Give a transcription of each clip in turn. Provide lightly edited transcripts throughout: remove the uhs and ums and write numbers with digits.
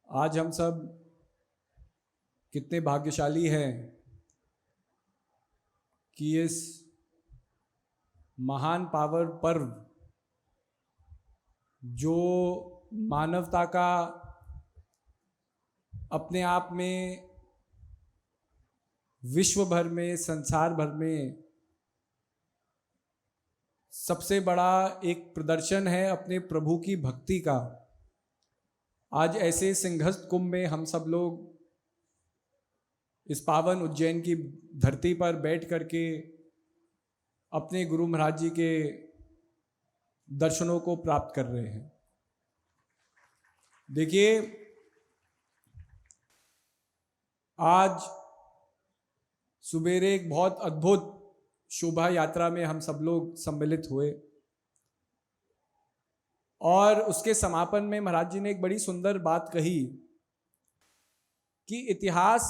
आज हम सब कितने भाग्यशाली हैं कि इस महान पावन पर्व जो मानवता का अपने आप में विश्व भर में, संसार भर में सबसे बड़ा एक प्रदर्शन है अपने प्रभु की भक्ति का। आज ऐसे सिंहस्थ कुंभ में हम सब लोग इस पावन उज्जैन की धरती पर बैठ करके अपने गुरु महाराज जी के दर्शनों को प्राप्त कर रहे हैं। देखिए, आज सुबेरे एक बहुत अद्भुत शोभा यात्रा में हम सब लोग सम्मिलित हुए और उसके समापन में महाराज जी ने एक बड़ी सुंदर बात कही कि इतिहास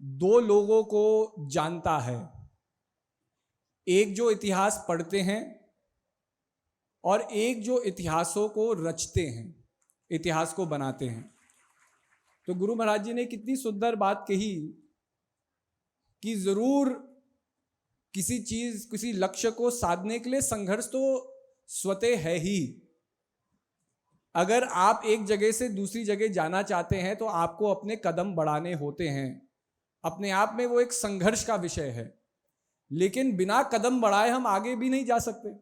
दो लोगों को जानता है, एक जो इतिहास पढ़ते हैं और एक जो इतिहासों को रचते हैं, इतिहास को बनाते हैं। तो गुरु महाराज जी ने कितनी सुंदर बात कही कि जरूर किसी चीज, किसी लक्ष्य को साधने के लिए संघर्ष तो स्वतः है ही। अगर आप एक जगह से दूसरी जगह जाना चाहते हैं तो आपको अपने कदम बढ़ाने होते हैं, अपने आप में वो एक संघर्ष का विषय है। लेकिन बिना कदम बढ़ाए हम आगे भी नहीं जा सकते।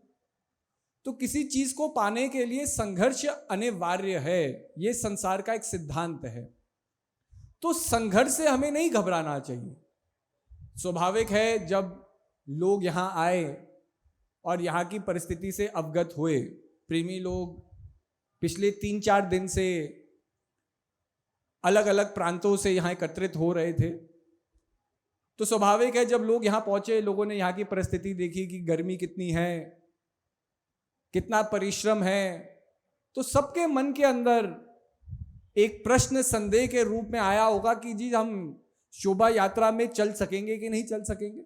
तो किसी चीज को पाने के लिए संघर्ष अनिवार्य है, ये संसार का एक सिद्धांत है। तो संघर्ष से हमें नहीं घबराना चाहिए। स्वाभाविक है, जब लोग यहाँ आए और यहाँ की परिस्थिति से अवगत हुए, प्रेमी लोग पिछले 3-4 दिन से अलग अलग प्रांतों से यहाँ एकत्रित हो रहे थे। तो स्वाभाविक है, जब लोग यहाँ पहुंचे, लोगों ने यहाँ की परिस्थिति देखी कि गर्मी कितनी है, कितना परिश्रम है, तो सबके मन के अंदर एक प्रश्न संदेह के रूप में आया होगा कि जी हम शोभा यात्रा में चल सकेंगे कि नहीं चल सकेंगे,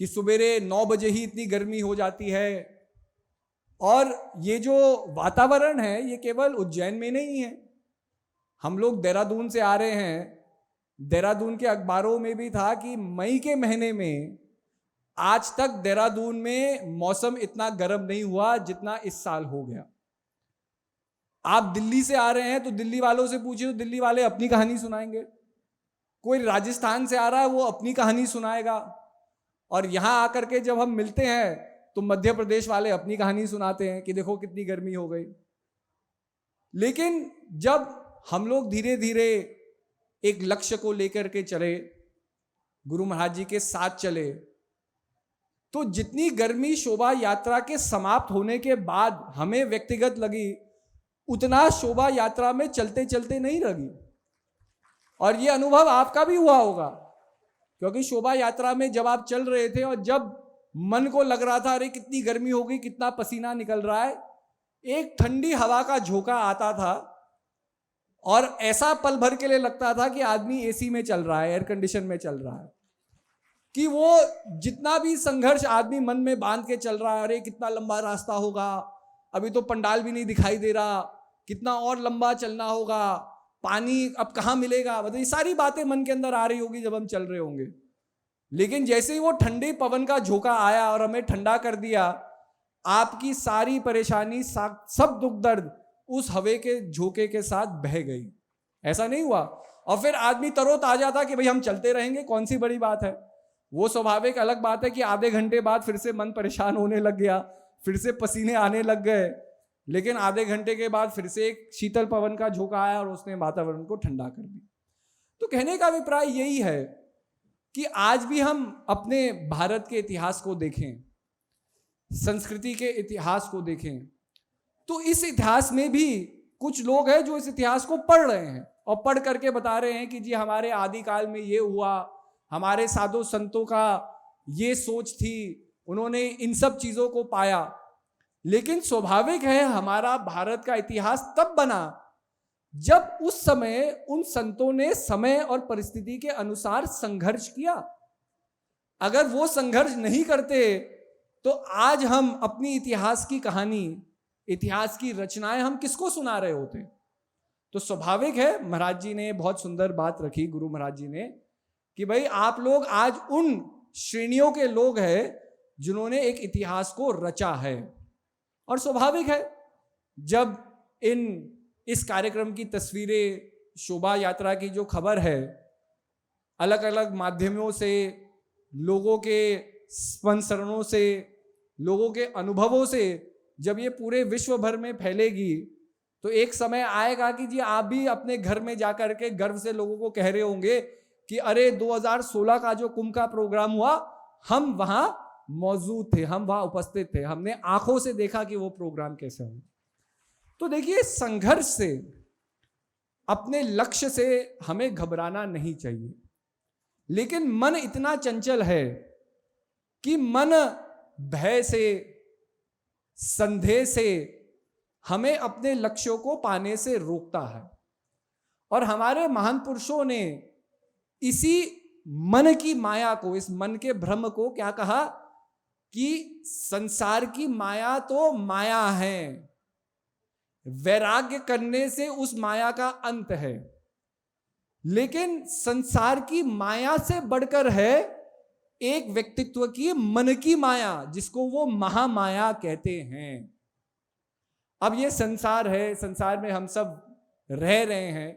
कि सुबेरे 9 बजे ही इतनी गर्मी हो जाती है। और ये जो वातावरण है ये केवल उज्जैन में नहीं है। हम लोग देहरादून से आ रहे हैं, देहरादून के अखबारों में भी था कि मई के महीने में आज तक देहरादून में मौसम इतना गर्म नहीं हुआ जितना इस साल हो गया। आप दिल्ली से आ रहे हैं तो दिल्ली वालों से पूछिए तो दिल्ली वाले अपनी कहानी सुनाएंगे। कोई राजस्थान से आ रहा है वो अपनी कहानी सुनाएगा। और यहां आकर के जब हम मिलते हैं तो मध्य प्रदेश वाले अपनी कहानी सुनाते हैं कि देखो कितनी गर्मी हो गई। लेकिन जब हम लोग धीरे धीरे एक लक्ष्य को लेकर के चले, गुरु महाराज जी के साथ चले, तो जितनी गर्मी शोभा यात्रा के समाप्त होने के बाद हमें व्यक्तिगत लगी, उतना शोभा यात्रा में चलते चलते नहीं लगी। और ये अनुभव आपका भी हुआ होगा, क्योंकि शोभा यात्रा में जब आप चल रहे थे और जब मन को लग रहा था अरे कितनी गर्मी हो गई, कितना पसीना निकल रहा है, एक ठंडी हवा का झोंका आता था और ऐसा पल भर के लिए लगता था कि आदमी एसी में चल रहा है, एयर कंडीशन में चल रहा है, कि वो जितना भी संघर्ष आदमी मन में बांध के चल रहा है, अरे कितना लंबा रास्ता होगा, अभी तो पंडाल भी नहीं दिखाई दे रहा, कितना और लंबा चलना होगा, पानी अब कहाँ मिलेगा, मतलब ये सारी बातें मन के अंदर आ रही होगी जब हम चल रहे होंगे। लेकिन जैसे ही वो ठंडे पवन का झोंका आया और हमें ठंडा कर दिया, आपकी सारी परेशानी, सब दुख दर्द उस हवा के झोंके के साथ बह गई। ऐसा नहीं हुआ? और फिर आदमी तरोताजा था कि भाई हम चलते रहेंगे, कौन सी बड़ी बात है। वो स्वाभाविक अलग बात है कि आधे घंटे बाद फिर से मन परेशान होने लग गया, फिर से पसीने आने लग गए। लेकिन आधे घंटे के बाद फिर से एक शीतल पवन का झोंका आया और उसने वातावरण को ठंडा कर दिया। तो कहने का अभिप्राय यही है कि आज भी हम अपने भारत के इतिहास को देखें, संस्कृति के इतिहास को देखें, तो इस इतिहास में भी कुछ लोग हैं जो इस इतिहास को पढ़ रहे हैं और पढ़ करके बता रहे हैं कि जी हमारे आदिकाल में ये हुआ, हमारे साधु संतों का ये सोच थी, उन्होंने इन सब चीजों को पाया। लेकिन स्वाभाविक है, हमारा भारत का इतिहास तब बना जब उस समय उन संतों ने समय और परिस्थिति के अनुसार संघर्ष किया। अगर वो संघर्ष नहीं करते तो आज हम अपनी इतिहास की कहानी, इतिहास की रचनाएं हम किसको सुना रहे होते? तो स्वाभाविक है, महाराज जी ने बहुत सुंदर बात रखी, गुरु महाराज जी ने, कि भाई आप लोग आज उन श्रेणियों के लोग हैं जिन्होंने एक इतिहास को रचा है। और स्वाभाविक है, जब इस कार्यक्रम की तस्वीरें, शोभा यात्रा की जो खबर है, अलग अलग माध्यमों से, लोगों के स्पंसरणों से, लोगों के अनुभवों से जब ये पूरे विश्व भर में फैलेगी, तो एक समय आएगा कि जी आप भी अपने घर में जाकर के गर्व से लोगों को कह रहे होंगे कि अरे 2016 का जो कुंभ का प्रोग्राम हुआ, हम वहां मौजूद थे, हम वहां उपस्थित थे, हमने आंखों से देखा कि वो प्रोग्राम कैसे हुआ। तो देखिए, संघर्ष से, अपने लक्ष्य से हमें घबराना नहीं चाहिए, लेकिन मन इतना चंचल है कि मन भय से, संदेह से हमें अपने लक्ष्यों को पाने से रोकता है। और हमारे महान पुरुषों ने इसी मन की माया को, इस मन के भ्रम को क्या कहा कि संसार की माया तो माया है, वैराग्य करने से उस माया का अंत है। लेकिन संसार की माया से बढ़कर है एक व्यक्तित्व की मन की माया, जिसको वो महामाया कहते हैं। अब ये संसार है, संसार में हम सब रह रहे हैं,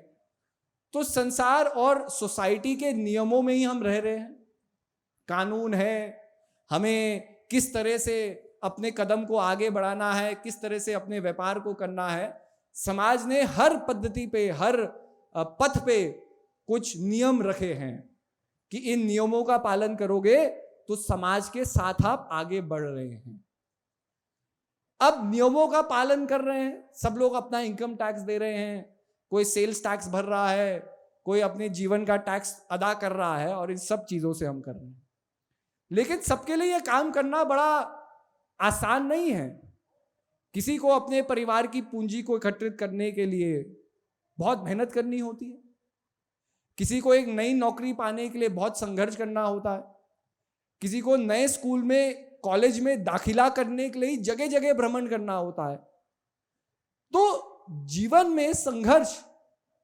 तो संसार और सोसाइटी के नियमों में ही हम रह रहे हैं। कानून है, हमें किस तरह से अपने कदम को आगे बढ़ाना है, किस तरह से अपने व्यापार को करना है। समाज ने हर पद्धति पे, हर पथ पे कुछ नियम रखे हैं कि इन नियमों का पालन करोगे तो समाज के साथ आप आगे बढ़ रहे हैं। अब नियमों का पालन कर रहे हैं, सब लोग अपना इनकम टैक्स दे रहे हैं, कोई सेल्स टैक्स भर रहा है, कोई अपने जीवन का टैक्स अदा कर रहा है, और इन सब चीजों से हम कर रहे हैं। लेकिन सबके लिए यह काम करना बड़ा आसान नहीं है। किसी को अपने परिवार की पूंजी को एकत्रित करने के लिए बहुत मेहनत करनी होती है, किसी को एक नई नौकरी पाने के लिए बहुत संघर्ष करना होता है, किसी को नए स्कूल में, कॉलेज में दाखिला करने के लिए जगह जगह भ्रमण करना होता है। तो जीवन में संघर्ष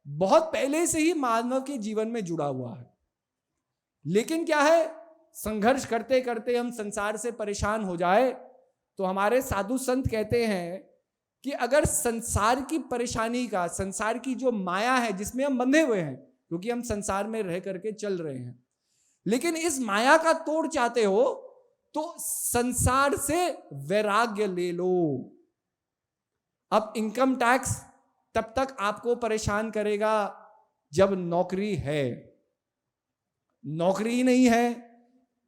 बहुत पहले से ही मानव के जीवन में जुड़ा हुआ है। लेकिन क्या है, संघर्ष करते करते हम संसार से परेशान हो जाए तो हमारे साधु संत कहते हैं कि अगर संसार की परेशानी का, संसार की जो माया है जिसमें हम बंधे हुए हैं, क्योंकि हम संसार में रह करके चल रहे हैं, लेकिन इस माया का तोड़ चाहते हो तो संसार से वैराग्य ले लो। अब इनकम टैक्स तब तक आपको परेशान करेगा जब नौकरी है, नौकरी ही नहीं है,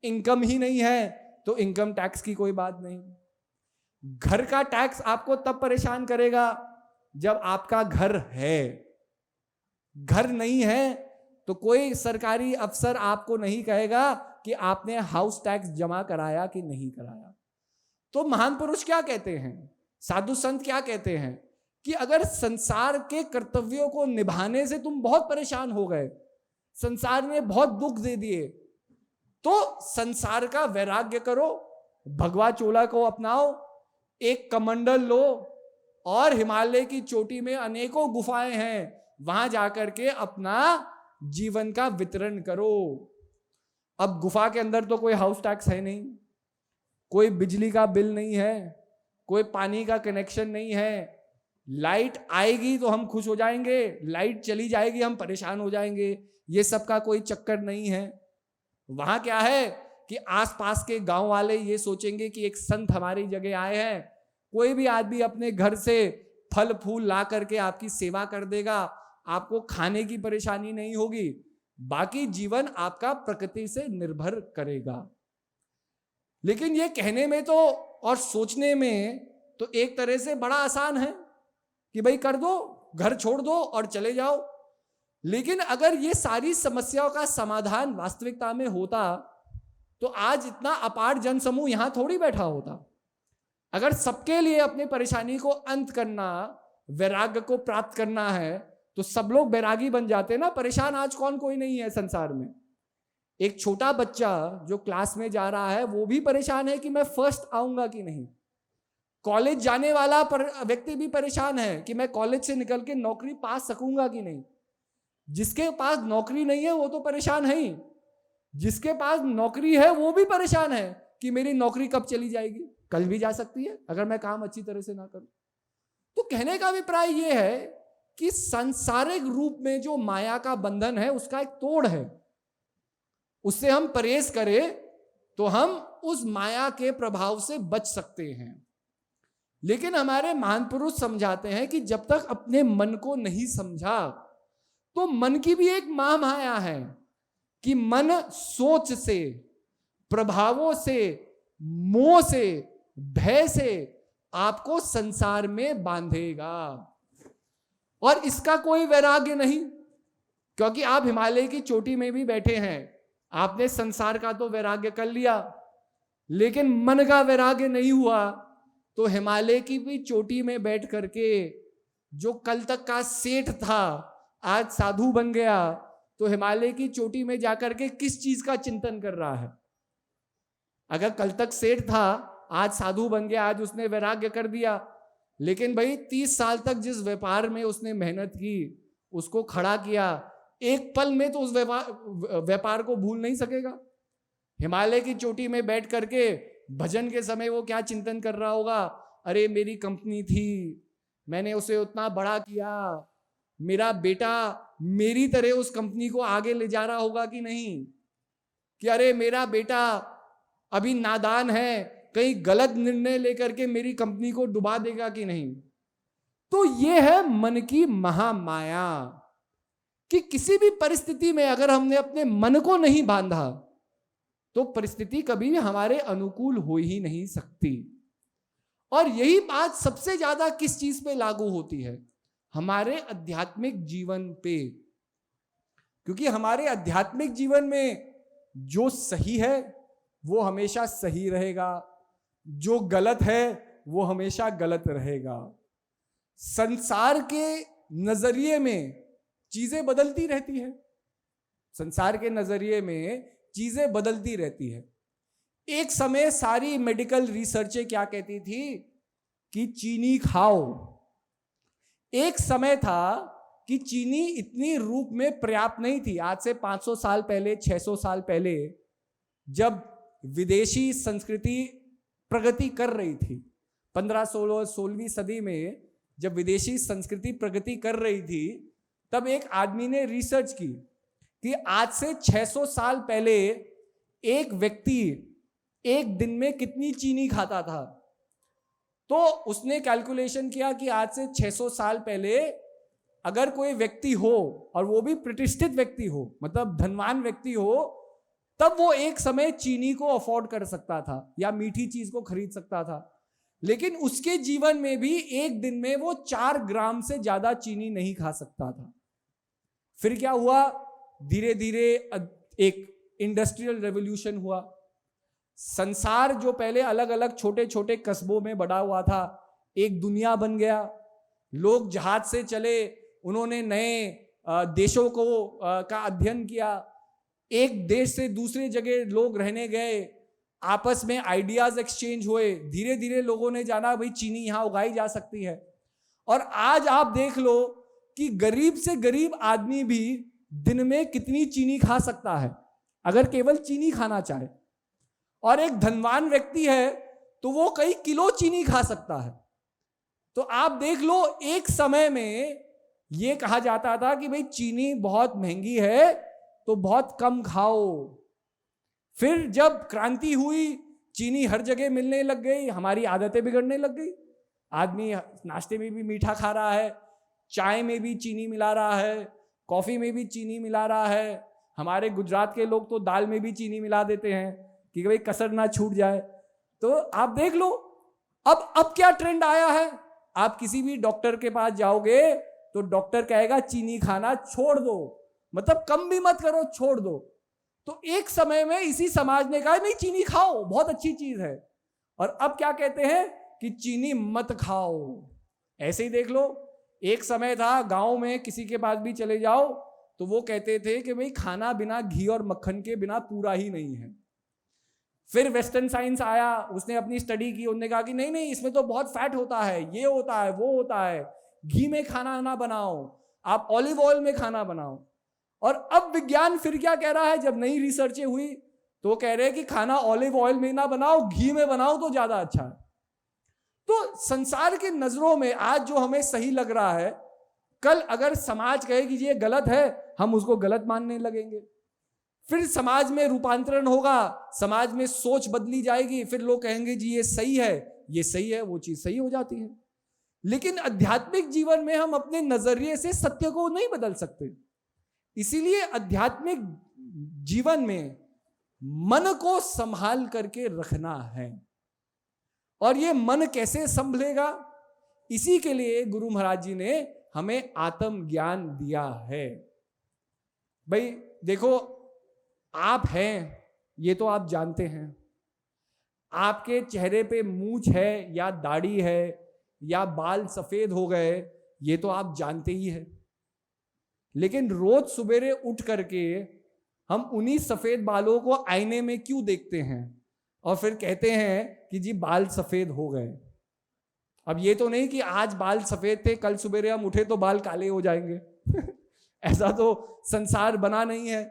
इनकम ही नहीं है, तो इनकम टैक्स की कोई बात नहीं। घर का टैक्स आपको तब परेशान करेगा जब आपका घर है। घर नहीं है तो कोई सरकारी अफसर आपको नहीं कहेगा कि आपने हाउस टैक्स जमा कराया कि नहीं कराया। तो महान पुरुष क्या कहते हैं, साधु संत क्या कहते हैं कि अगर संसार के कर्तव्यों को निभाने से तुम बहुत परेशान हो गए, संसार ने बहुत दुख दे दिए, तो संसार का वैराग्य करो, भगवा चोला को अपनाओ, एक कमंडल लो और हिमालय की चोटी में अनेकों गुफाएं हैं, वहां जाकर के अपना जीवन का वितरण करो। अब गुफा के अंदर तो कोई हाउस टैक्स है नहीं, कोई बिजली का बिल नहीं है, कोई पानी का कनेक्शन नहीं है। लाइट आएगी तो हम खुश हो जाएंगे, लाइट चली जाएगी हम परेशान हो जाएंगे, ये सब का कोई चक्कर नहीं है। वहां क्या है कि आसपास के गांव वाले ये सोचेंगे कि एक संत हमारी जगह आए हैं, कोई भी आदमी अपने घर से फल फूल ला करके आपकी सेवा कर देगा, आपको खाने की परेशानी नहीं होगी, बाकी जीवन आपका प्रकृति से निर्भर करेगा। लेकिन ये कहने में तो और सोचने में तो एक तरह से बड़ा आसान है कि भाई कर दो, घर छोड़ दो और चले जाओ। लेकिन अगर ये सारी समस्याओं का समाधान वास्तविकता में होता तो आज इतना अपार जनसमूह यहां थोड़ी बैठा होता। अगर सबके लिए अपनी परेशानी को अंत करना, वैराग्य को प्राप्त करना है, तो सब लोग बैरागी बन जाते ना। परेशान आज कौन कोई नहीं है संसार में। एक छोटा बच्चा जो क्लास में जा रहा है वो भी परेशान है कि मैं फर्स्ट आऊंगा कि नहीं। कॉलेज जाने वाला व्यक्ति भी परेशान है कि मैं कॉलेज से निकल के नौकरी पा सकूंगा कि नहीं। जिसके पास नौकरी नहीं है वो तो परेशान है ही, जिसके पास नौकरी है वो भी परेशान है कि मेरी नौकरी कब चली जाएगी, कल भी जा सकती है अगर मैं काम अच्छी तरह से ना करूं। तो कहने का अभिप्राय यह है कि सांसारिक रूप में जो माया का बंधन है उसका एक तोड़ है, उससे हम परहेज करें तो हम उस माया के प्रभाव से बच सकते हैं। लेकिन हमारे महान पुरुष समझाते हैं कि जब तक अपने मन को नहीं समझा तो मन की भी एक महामाया है कि मन सोच से, प्रभावों से, मोह से, भय से आपको संसार में बांधेगा। और इसका कोई वैराग्य नहीं, क्योंकि आप हिमालय की चोटी में भी बैठे हैं, आपने संसार का तो वैराग्य कर लिया, लेकिन मन का वैराग्य नहीं हुआ तो हिमालय की भी चोटी में बैठ करके जो कल तक का सेठ था आज साधु बन गया, तो हिमालय की चोटी में जाकर के किस चीज का चिंतन कर रहा है? अगर कल तक सेठ था आज साधु बन गया, आज उसने वैराग्य कर दिया, लेकिन भाई 30 साल तक जिस व्यापार में उसने मेहनत की, उसको खड़ा किया, एक पल में तो उस व्यापार को भूल नहीं सकेगा। हिमालय की चोटी में बैठ करके भजन के समय वो क्या चिंतन कर रहा होगा? अरे मेरी कंपनी थी, मैंने उसे उतना बड़ा किया, मेरा बेटा मेरी तरह उस कंपनी को आगे ले जा रहा होगा कि नहीं, कि अरे मेरा बेटा अभी नादान है, कहीं गलत निर्णय लेकर के मेरी कंपनी को डुबा देगा कि नहीं। तो ये है मन की महामाया कि किसी भी परिस्थिति में अगर हमने अपने मन को नहीं बांधा तो परिस्थिति कभी भी हमारे अनुकूल हो ही नहीं सकती। और यही बात सबसे ज्यादा किस चीज पे लागू होती है? हमारे आध्यात्मिक जीवन पे, क्योंकि हमारे आध्यात्मिक जीवन में जो सही है वो हमेशा सही रहेगा, जो गलत है वो हमेशा गलत रहेगा। संसार के नजरिए में चीजें बदलती रहती है, संसार के नजरिए में चीजें बदलती रहती है। एक समय सारी मेडिकल रिसर्चें क्या कहती थी कि चीनी खाओ। एक समय था कि चीनी इतनी रूप में पर्याप्त नहीं थी। आज से 500 साल पहले, 600 साल पहले, जब विदेशी संस्कृति प्रगति कर रही थी, 15-16वीं सदी में जब विदेशी संस्कृति प्रगति कर रही थी, तब एक आदमी ने रिसर्च की कि आज से 600 साल पहले एक व्यक्ति एक दिन में कितनी चीनी खाता था। तो उसने कैलकुलेशन किया कि आज से 600 साल पहले अगर कोई व्यक्ति हो और वो भी प्रतिष्ठित व्यक्ति हो, मतलब धनवान व्यक्ति हो, तब वो एक समय चीनी को अफोर्ड कर सकता था या मीठी चीज को खरीद सकता था। लेकिन उसके जीवन में भी एक दिन में वो 4 ग्राम से ज्यादा चीनी नहीं खा सकता था। फिर क्या हुआ? धीरे धीरे एक इंडस्ट्रियल रेवोल्यूशन हुआ। संसार जो पहले अलग अलग छोटे छोटे कस्बों में बड़ा हुआ था, एक दुनिया बन गया। लोग जहाज से चले, उन्होंने नए देशों को का अध्ययन किया, एक देश से दूसरे जगह लोग रहने गए, आपस में आइडियाज एक्सचेंज हुए। धीरे धीरे लोगों ने जाना भाई चीनी यहां उगाई जा सकती है। और आज आप देख लो कि गरीब से गरीब आदमी भी दिन में कितनी चीनी खा सकता है अगर केवल चीनी खाना चाहे, और एक धनवान व्यक्ति है तो वो कई किलो चीनी खा सकता है। तो आप देख लो, एक समय में ये कहा जाता था कि भाई चीनी बहुत महंगी है तो बहुत कम खाओ। फिर जब क्रांति हुई, चीनी हर जगह मिलने लग गई, हमारी आदतें बिगड़ने लग गई। आदमी नाश्ते में भी मीठा खा रहा है, चाय में भी चीनी मिला रहा है, कॉफी में भी चीनी मिला रहा है। हमारे गुजरात के लोग तो दाल में भी चीनी मिला देते हैं कि भाई कसर ना छूट जाए। तो आप देख लो अब क्या ट्रेंड आया है। आप किसी भी डॉक्टर के पास जाओगे तो डॉक्टर कहेगा चीनी खाना छोड़ दो, मतलब कम भी मत करो, छोड़ दो। तो एक समय में इसी समाज ने कहा नहीं चीनी खाओ, बहुत अच्छी चीज है, और अब क्या कहते हैं कि चीनी मत खाओ। ऐसे ही देख लो, एक समय था गांव में किसी के पास भी चले जाओ तो वो कहते थे कि भाई खाना बिना घी और मक्खन के बिना पूरा ही नहीं है। फिर वेस्टर्न साइंस आया, उसने अपनी स्टडी की, उन्होंने कहा कि नहीं नहीं, इसमें तो बहुत फैट होता है, ये होता है, वो होता है, घी में खाना ना बनाओ, आप ऑलिव ऑयल में खाना बनाओ। और अब विज्ञान फिर क्या कह रहा है, जब नई रिसर्चें हुई तो वो कह रहे हैं कि खाना ऑलिव ऑयल में ना बनाओ, घी में बनाओ तो ज्यादा अच्छा है। तो संसार की नजरों में आज जो हमें सही लग रहा है, कल अगर समाज कहे कि ये गलत है, हम उसको गलत मानने लगेंगे। फिर समाज में रूपांतरण होगा, समाज में सोच बदली जाएगी, फिर लोग कहेंगे जी ये सही है, ये सही है, वो चीज सही हो जाती है। लेकिन आध्यात्मिक जीवन में हम अपने नजरिए से सत्य को नहीं बदल सकते। इसीलिए आध्यात्मिक जीवन में मन को संभाल करके रखना है। और ये मन कैसे संभलेगा, इसी के लिए गुरु महाराज जी ने हमें आत्मज्ञान दिया है। भाई देखो, आप हैं ये तो आप जानते हैं, आपके चेहरे पे मूंछ है या दाढ़ी है या बाल सफेद हो गए, ये तो आप जानते ही हैं। लेकिन रोज सवेरे उठ करके हम उन्हीं सफेद बालों को आईने में क्यों देखते हैं और फिर कहते हैं कि जी बाल सफेद हो गए। अब ये तो नहीं कि आज बाल सफेद थे, कल सवेरे हम उठे तो बाल काले हो जाएंगे ऐसा तो संसार बना नहीं है।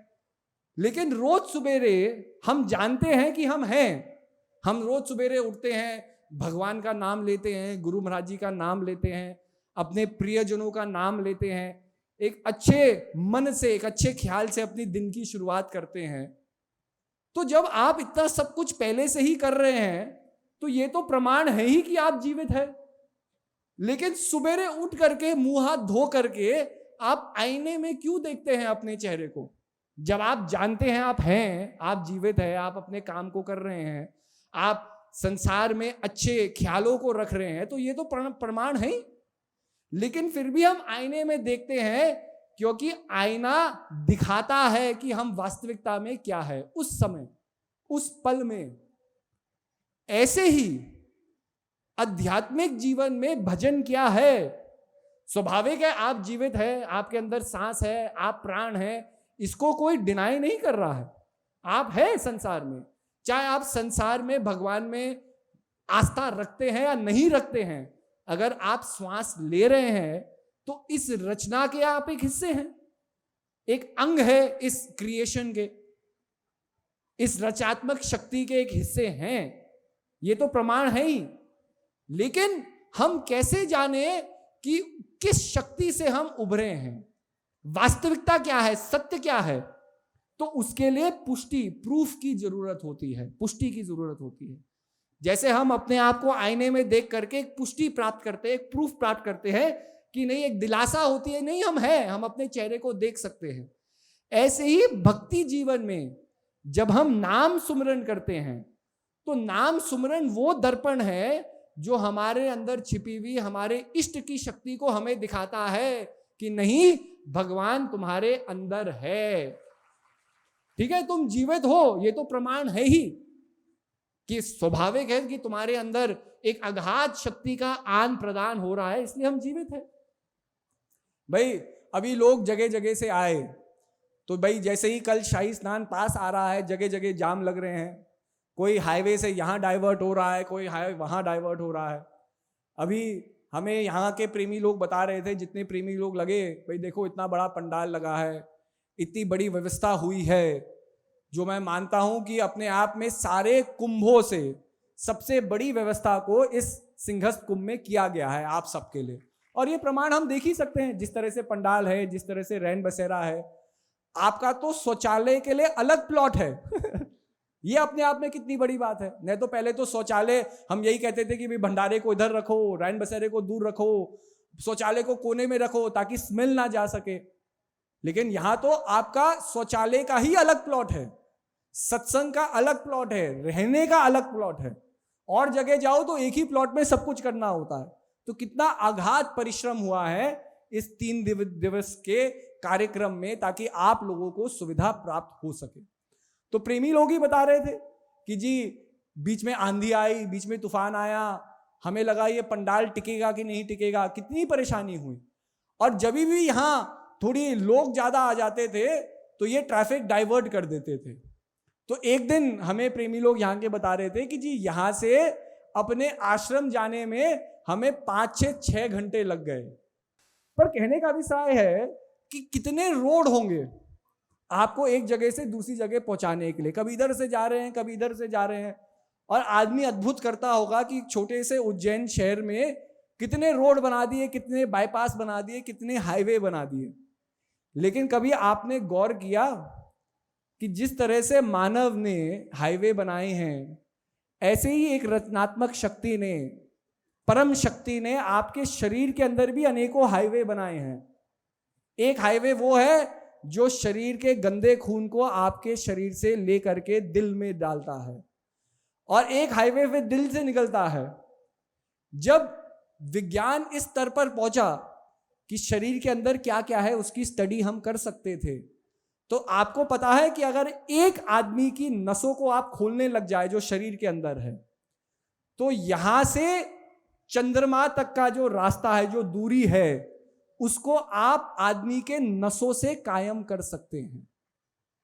लेकिन रोज सवेरे हम जानते हैं कि हम हैं, हम रोज सवेरे उठते हैं, भगवान का नाम लेते हैं, गुरु महाराज जी का नाम लेते हैं, अपने प्रियजनों का नाम लेते हैं, एक अच्छे मन से, एक अच्छे ख्याल से अपनी दिन की शुरुआत करते हैं। तो जब आप इतना सब कुछ पहले से ही कर रहे हैं तो ये तो प्रमाण है ही कि आप जीवित हैं। लेकिन सवेरे उठ करके मुंह हाथ धो करके आप आईने में क्यों देखते हैं अपने चेहरे को, जब आप जानते हैं आप हैं, आप जीवित हैं, आप अपने काम को कर रहे हैं, आप संसार में अच्छे ख्यालों को रख रहे हैं, तो ये तो प्रमाण है ही। लेकिन फिर भी हम आईने में देखते हैं क्योंकि आईना दिखाता है कि हम वास्तविकता में क्या है उस समय, उस पल में। ऐसे ही आध्यात्मिक जीवन में भजन क्या है, स्वाभाविक है आप जीवित है, आपके अंदर सांस है, आप प्राण है, इसको कोई डिनाई नहीं कर रहा है, आप है संसार में। चाहे आप संसार में भगवान में आस्था रखते हैं या नहीं रखते हैं, अगर आप श्वास ले रहे हैं तो इस रचना के आप एक हिस्से हैं, एक अंग है इस क्रिएशन के, इस रचनात्मक शक्ति के एक हिस्से हैं, ये तो प्रमाण है ही। लेकिन हम कैसे जाने कि किस शक्ति से हम उभरे हैं, वास्तविकता क्या है, सत्य क्या है, तो उसके लिए पुष्टि, प्रूफ की जरूरत होती है, पुष्टि की जरूरत होती है। जैसे हम अपने आप को आईने में देख करके एक पुष्टि प्राप्त करते हैं, एक प्रूफ प्राप्त करते हैं कि नहीं, एक दिलासा होती है, नहीं हम हैं, हम अपने चेहरे को देख सकते हैं। ऐसे ही भक्ति जीवन में जब हम नाम सुमरन करते हैं तो नाम सुमरन वो दर्पण है जो हमारे अंदर छिपी हुई हमारे इष्ट की शक्ति को हमें दिखाता है कि नहीं, भगवान तुम्हारे अंदर है, ठीक है, तुम जीवित हो, ये तो प्रमाण है ही कि स्वाभाविक है कि तुम्हारे अंदर एक अगाध शक्ति का आदान प्रदान हो रहा है, इसलिए हम जीवित हैं। भाई अभी लोग जगह जगह से आए तो भाई जैसे ही कल शाही स्नान पास आ रहा है, जगह जगह जाम लग रहे हैं, कोई हाईवे से यहाँ डाइवर्ट हो रहा है, कोई हाईवे वहाँ डाइवर्ट हो रहा है। अभी हमें यहाँ के प्रेमी लोग बता रहे थे, जितने प्रेमी लोग लगे, भाई देखो इतना बड़ा पंडाल लगा है, इतनी बड़ी व्यवस्था हुई है, जो मैं मानता हूं कि अपने आप में सारे कुंभों से सबसे बड़ी व्यवस्था को इस सिंहस्थ कुंभ में किया गया है आप सबके लिए। और ये प्रमाण हम देख ही सकते हैं, जिस तरह से पंडाल है, जिस तरह से रैन बसेरा है। आपका तो शौचालय के लिए अलग प्लॉट है ये अपने आप में कितनी बड़ी बात है। नहीं तो पहले तो शौचालय हम यही कहते थे कि भाई भंडारे को इधर रखो, रैन बसेरे को दूर रखो, शौचालय को कोने में रखो ताकि स्मेल ना जा सके। लेकिन यहां तो आपका शौचालय का ही अलग प्लॉट है, सत्संग का अलग प्लॉट है, रहने का अलग प्लॉट है, और जगह जाओ तो एक ही प्लॉट में सब कुछ करना होता है। तो कितना अगाध परिश्रम हुआ है इस 3 दिवस के कार्यक्रम में, ताकि आप लोगों को सुविधा प्राप्त हो सके। तो प्रेमी लोग ही बता रहे थे कि जी बीच में आंधी आई, बीच में तूफान आया, हमें लगा ये पंडाल टिकेगा कि नहीं टिकेगा, कितनी परेशानी हुई। और जब भी यहां थोड़ी लोग ज्यादा आ जाते थे तो ये ट्रैफिक डाइवर्ट कर देते थे। तो एक दिन हमें प्रेमी लोग यहाँ के बता रहे थे कि जी यहाँ से अपने आश्रम जाने में हमें 5 से 6 घंटे लग गए। पर कहने का विषय है कि कितने रोड होंगे आपको एक जगह से दूसरी जगह पहुंचाने के लिए, कभी इधर से जा रहे हैं कभी इधर से जा रहे हैं। और आदमी अद्भुत करता होगा कि छोटे से उज्जैन शहर में कितने रोड बना दिए, कितने बाईपास बना दिए, कितने हाईवे बना दिए। लेकिन कभी आपने गौर किया कि जिस तरह से मानव ने हाईवे बनाए हैं, ऐसे ही एक रचनात्मक शक्ति ने, परम शक्ति ने आपके शरीर के अंदर भी अनेकों हाईवे बनाए हैं। एक हाईवे वो है जो शरीर के गंदे खून को आपके शरीर से लेकर के दिल में डालता है, और एक हाईवे फिर दिल से निकलता है। जब विज्ञान इस स्तर पर पहुंचा कि शरीर के अंदर क्या क्या है उसकी स्टडी हम कर सकते थे, तो आपको पता है कि अगर एक आदमी की नसों को आप खोलने लग जाए जो शरीर के अंदर है, तो यहां से चंद्रमा तक का जो रास्ता है, जो दूरी है, उसको आप आदमी के नसों से कायम कर सकते हैं।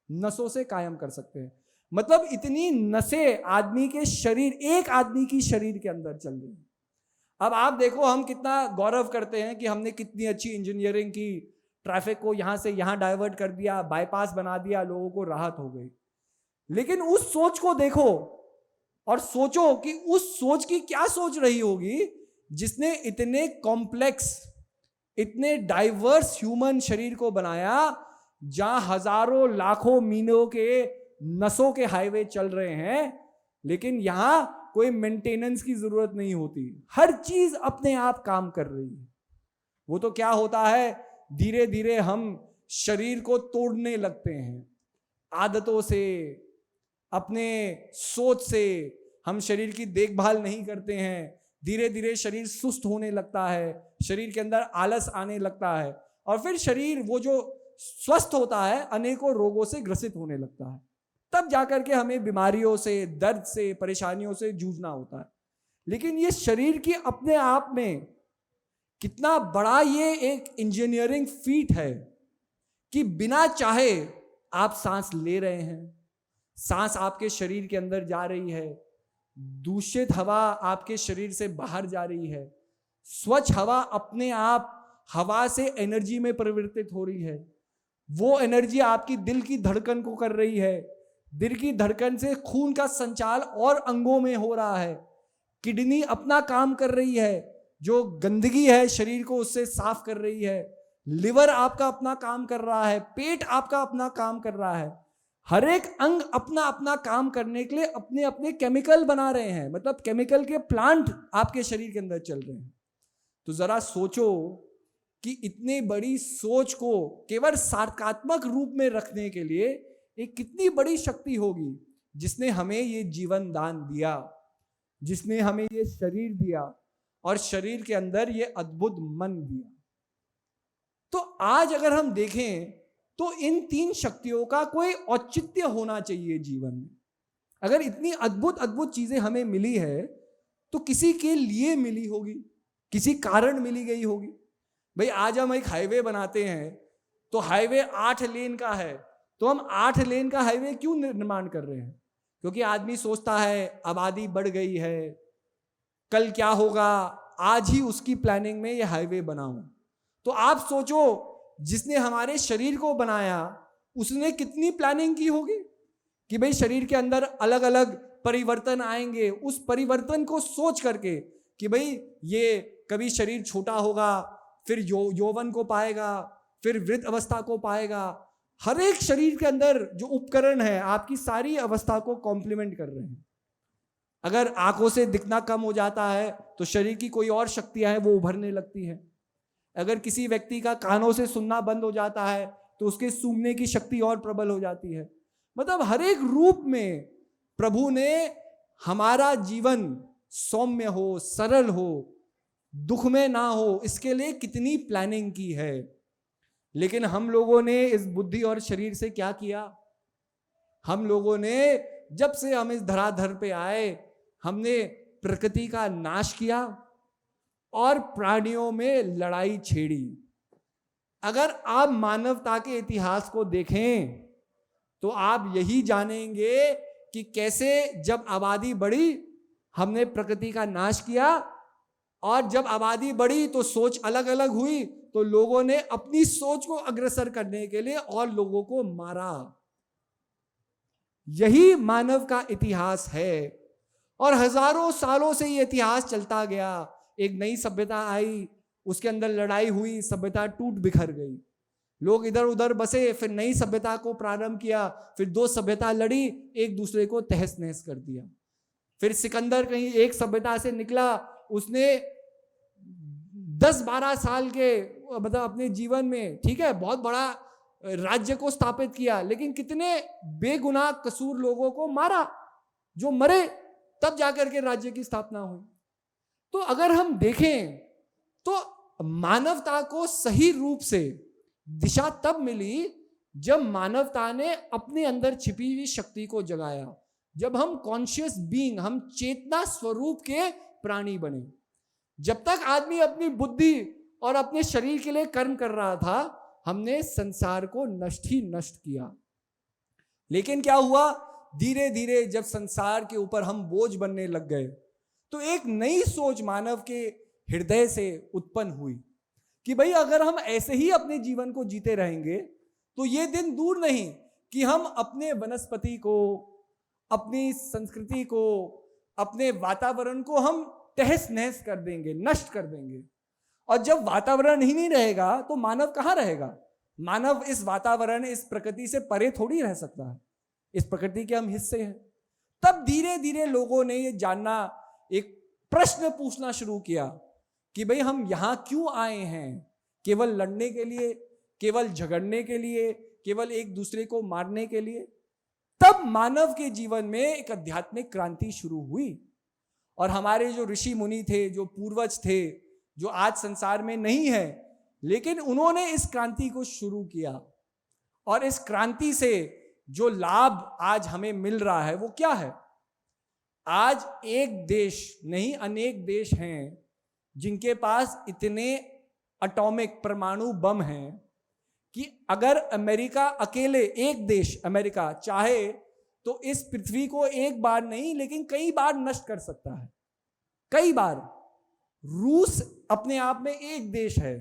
नसों से कायम कर सकते हैं, मतलब इतनी नसें आदमी के शरीर, एक आदमी की शरीर के अंदर चल रही है। अब आप देखो हम कितना गौरव करते हैं कि हमने कितनी अच्छी इंजीनियरिंग की, ट्रैफिक को यहां से यहां डाइवर्ट कर दिया, बाईपास बना दिया, लोगों को राहत हो गई। लेकिन उस सोच को देखो और सोचो कि उस सोच की क्या सोच रही होगी जिसने इतने कॉम्प्लेक्स, इतने डाइवर्स ह्यूमन शरीर को बनाया, जहां हजारों लाखों मीलों के नसों के हाईवे चल रहे हैं, लेकिन यहां कोई मेंटेनेंस की जरूरत नहीं होती, हर चीज अपने आप काम कर रही है। वो तो क्या होता है, धीरे धीरे हम शरीर को तोड़ने लगते हैं, आदतों से, अपने सोच से हम शरीर की देखभाल नहीं करते हैं। धीरे धीरे शरीर सुस्त होने लगता है, शरीर के अंदर आलस आने लगता है, और फिर शरीर वो जो स्वस्थ होता है अनेकों रोगों से ग्रसित होने लगता है। तब जाकर के हमें बीमारियों से, दर्द से, परेशानियों से जूझना होता है। लेकिन ये शरीर की अपने आप में कितना बड़ा ये एक इंजीनियरिंग फीट है कि बिना चाहे आप सांस ले रहे हैं, सांस आपके शरीर के अंदर जा रही है, दूषित हवा आपके शरीर से बाहर जा रही है, स्वच्छ हवा अपने आप हवा से एनर्जी में परिवर्तित हो रही है। वो एनर्जी आपकी दिल की धड़कन को कर रही है, दिल की धड़कन से खून का संचार और अंगों में हो रहा है, किडनी अपना काम कर रही है, जो गंदगी है शरीर को उससे साफ कर रही है, लिवर आपका अपना काम कर रहा है, पेट आपका अपना काम कर रहा है। हर एक अंग अपना अपना काम करने के लिए अपने अपने केमिकल बना रहे हैं, मतलब केमिकल के प्लांट आपके शरीर के अंदर चल रहे हैं। तो जरा सोचो कि इतनी बड़ी सोच को केवल सार्वत्रिक रूप में रखने के लिए एक कितनी बड़ी शक्ति होगी जिसने हमें ये जीवन दान दिया, जिसने हमें ये शरीर दिया और शरीर के अंदर ये अद्भुत मन दिया। तो आज अगर हम देखें तो इन तीन शक्तियों का कोई औचित्य होना चाहिए जीवन में। अगर इतनी अद्भुत अद्भुत चीजें हमें मिली है तो किसी के लिए मिली होगी, किसी कारण मिली गई होगी। भाई आज हम एक हाईवे बनाते हैं तो हाईवे 8 लेन का है, तो हम 8 लेन का हाईवे क्यों निर्माण कर रहे हैं? क्योंकि आदमी सोचता है आबादी बढ़ गई है, कल क्या होगा, आज ही उसकी प्लानिंग में ये हाईवे बनाऊं। तो आप सोचो जिसने हमारे शरीर को बनाया उसने कितनी प्लानिंग की होगी कि भाई शरीर के अंदर अलग अलग परिवर्तन आएंगे, उस परिवर्तन को सोच करके कि भाई ये कभी शरीर छोटा होगा, फिर यौवन को पाएगा, फिर वृद्ध अवस्था को पाएगा। हर एक शरीर के अंदर जो उपकरण है आपकी सारी अवस्था को कॉम्प्लीमेंट कर रहे हैं। अगर आंखों से दिखना कम हो जाता है तो शरीर की कोई और शक्तियां हैं वो उभरने लगती है। अगर किसी व्यक्ति का कानों से सुनना बंद हो जाता है तो उसके सूंघने की शक्ति और प्रबल हो जाती है। मतलब हर एक रूप में प्रभु ने हमारा जीवन सौम्य हो, सरल हो, दुख में ना हो, इसके लिए कितनी प्लानिंग की है। लेकिन हम लोगों ने इस बुद्धि और शरीर से क्या किया? हम लोगों ने जब से हम इस धराधर पे आए हमने प्रकृति का नाश किया और प्राणियों में लड़ाई छेड़ी। अगर आप मानवता के इतिहास को देखें तो आप यही जानेंगे कि कैसे जब आबादी बढ़ी हमने प्रकृति का नाश किया, और जब आबादी बढ़ी तो सोच अलग अलग हुई, तो लोगों ने अपनी सोच को अग्रसर करने के लिए और लोगों को मारा। यही मानव का इतिहास है और हजारों सालों से ये इतिहास चलता गया। एक नई सभ्यता आई, उसके अंदर लड़ाई हुई, सभ्यता टूट बिखर गई, लोग इधर उधर बसे, फिर नई सभ्यता को प्रारंभ किया, फिर दो सभ्यता लड़ी, एक दूसरे को तहस नहस कर दिया। फिर सिकंदर कहीं एक सभ्यता से निकला, उसने 10-12 साल के मतलब अपने जीवन में, ठीक है, बहुत बड़ा राज्य को स्थापित किया, लेकिन कितने बेगुनाह कसूर लोगों को मारा, जो मरे तब जाकर के राज्य की स्थापना हुई। तो अगर हम देखें तो मानवता को सही रूप से दिशा तब मिली जब मानवता ने अपने अंदर छिपी हुई शक्ति को जगाया, जब हम कॉन्शियस बीइंग, हम चेतना स्वरूप के प्राणी बने। जब तक आदमी अपनी बुद्धि और अपने शरीर के लिए कर्म कर रहा था, हमने संसार को नष्ट ही नष्ट किया। लेकिन क्या हुआ, धीरे धीरे जब संसार के ऊपर हम बोझ बनने लग गए, तो एक नई सोच मानव के हृदय से उत्पन्न हुई कि भाई अगर हम ऐसे ही अपने जीवन को जीते रहेंगे तो ये दिन दूर नहीं कि हम अपने वनस्पति को, अपनी संस्कृति को, अपने वातावरण को हम तहस नहस कर देंगे, नष्ट कर देंगे। और जब वातावरण ही नहीं रहेगा तो मानव कहाँ रहेगा? मानव इस वातावरण, इस प्रकृति से परे थोड़ी रह सकता है, इस प्रकृति के हम हिस्से हैं। तब धीरे धीरे लोगों ने ये जानना, एक प्रश्न पूछना शुरू किया कि भाई हम यहां क्यों आए हैं? केवल लड़ने के लिए, केवल झगड़ने के लिए, केवल एक दूसरे को मारने के लिए? तब मानव के जीवन में एक आध्यात्मिक क्रांति शुरू हुई और हमारे जो ऋषि मुनि थे, जो पूर्वज थे, जो आज संसार में नहीं है, लेकिन उन्होंने इस क्रांति को शुरू किया। और इस क्रांति से जो लाभ आज हमें मिल रहा है वो क्या है? आज एक देश नहीं, अनेक देश हैं जिनके पास इतने एटॉमिक परमाणु बम हैं कि अगर अमेरिका अकेले, एक देश अमेरिका चाहे तो इस पृथ्वी को एक बार नहीं लेकिन कई बार नष्ट कर सकता है, कई बार। रूस अपने आप में एक देश है,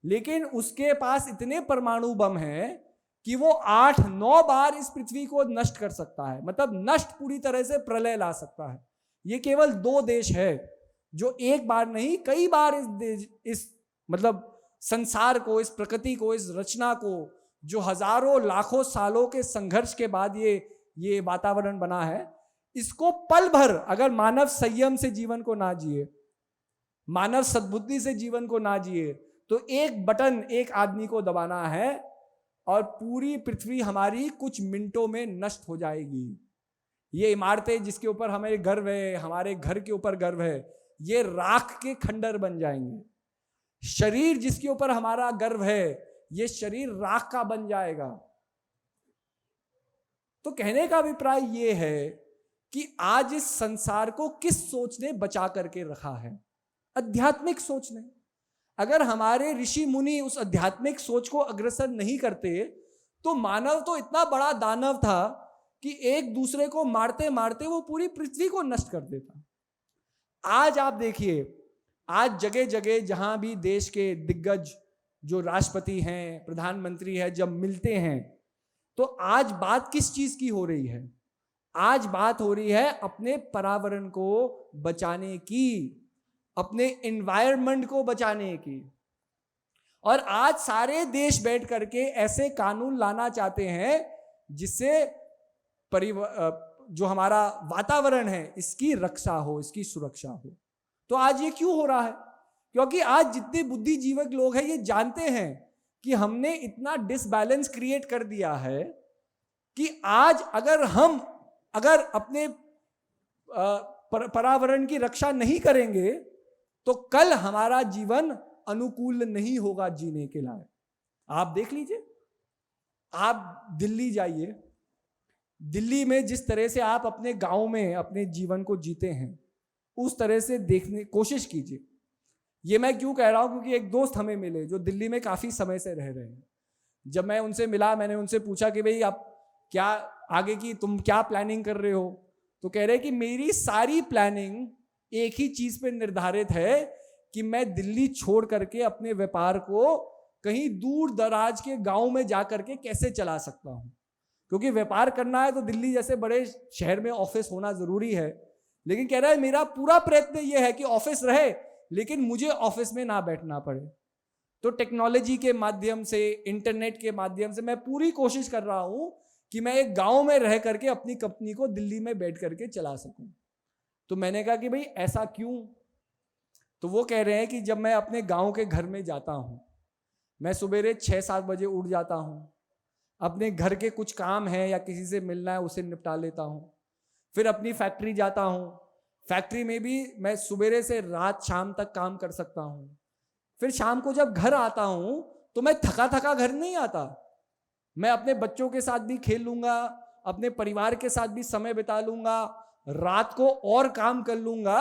लेकिन उसके पास इतने परमाणु बम हैं कि वो 8-9 बार इस पृथ्वी को नष्ट कर सकता है, मतलब नष्ट पूरी तरह से प्रलय ला सकता है। ये केवल 2 देश है जो एक बार नहीं कई बार इस मतलब संसार को, इस प्रकृति को, इस रचना को, जो हजारों लाखों सालों के संघर्ष के बाद ये वातावरण बना है, इसको पल भर अगर मानव संयम से जीवन को ना जिए, मानव सद्बुद्धि से जीवन को ना जिए, तो एक बटन एक आदमी को दबाना है और पूरी पृथ्वी हमारी कुछ मिनटों में नष्ट हो जाएगी। ये इमारतें जिसके ऊपर हमें गर्व है, हमारे घर के ऊपर गर्व है, ये राख के खंडर बन जाएंगे। शरीर जिसके ऊपर हमारा गर्व है, ये शरीर राख का बन जाएगा। तो कहने का अभिप्राय ये है कि आज इस संसार को किस सोच ने बचा करके रखा है? आध्यात्मिक सोच ने। अगर हमारे ऋषि मुनि उस आध्यात्मिक सोच को अग्रसर नहीं करते तो मानव तो इतना बड़ा दानव था कि एक दूसरे को मारते मारते वो पूरी पृथ्वी को नष्ट कर देता। आज आप देखिए, आज जगह जगह जहां भी देश के दिग्गज जो राष्ट्रपति हैं, प्रधानमंत्री हैं, जब मिलते हैं तो आज बात किस चीज की हो रही है? आज बात हो रही है अपने पर्यावरण को बचाने की, अपने एनवायरनमेंट को बचाने की। और आज सारे देश बैठ करके ऐसे कानून लाना चाहते हैं जिससे जो हमारा वातावरण है इसकी रक्षा हो, इसकी सुरक्षा हो। तो आज ये क्यों हो रहा है? क्योंकि आज जितने बुद्धिजीवक लोग हैं ये जानते हैं कि हमने इतना डिसबैलेंस क्रिएट कर दिया है कि आज अगर अपने पर्यावरण की रक्षा नहीं करेंगे तो कल हमारा जीवन अनुकूल नहीं होगा जीने के लायक। आप देख लीजिए, आप दिल्ली जाइए, दिल्ली में जिस तरह से आप अपने गांव में अपने जीवन को जीते हैं उस तरह से देखने कोशिश कीजिए। ये मैं क्यों कह रहा हूं? क्योंकि एक दोस्त हमें मिले जो दिल्ली में काफी समय से रह रहे हैं। जब मैं उनसे मिला, मैंने उनसे पूछा कि भाई आप क्या आगे की तुम क्या प्लानिंग कर रहे हो? तो कह रहे कि मेरी सारी प्लानिंग एक ही चीज पे निर्धारित है कि मैं दिल्ली छोड़ करके अपने व्यापार को कहीं दूर दराज के गांव में जा करके कैसे चला सकता हूं। क्योंकि व्यापार करना है तो दिल्ली जैसे बड़े शहर में ऑफिस होना जरूरी है, लेकिन कह रहा है मेरा पूरा प्रयत्न यह है कि ऑफिस रहे लेकिन मुझे ऑफिस में ना बैठना पड़े। तो टेक्नोलॉजी के माध्यम से, इंटरनेट के माध्यम से मैं पूरी कोशिश कर रहा हूं कि मैं एक गांव में रह करके अपनी कंपनी को दिल्ली में बैठ करके चला सकूं। तो मैंने कहा कि भाई ऐसा क्यों? तो वो कह रहे हैं कि जब मैं अपने गांव के घर में जाता हूं, मैं सुबेरे 6-7 बजे उठ जाता हूं, अपने घर के कुछ काम है या किसी से मिलना है उसे निपटा लेता हूं, फिर अपनी फैक्ट्री जाता हूं, फैक्ट्री में भी मैं सुबेरे से रात शाम तक काम कर सकता हूं। फिर शाम को जब घर आता हूं तो मैं थका थका घर नहीं आता, मैं अपने बच्चों के साथ भी खेल लूंगा, अपने परिवार के साथ भी समय बिता लूंगा, रात को और काम कर लूंगा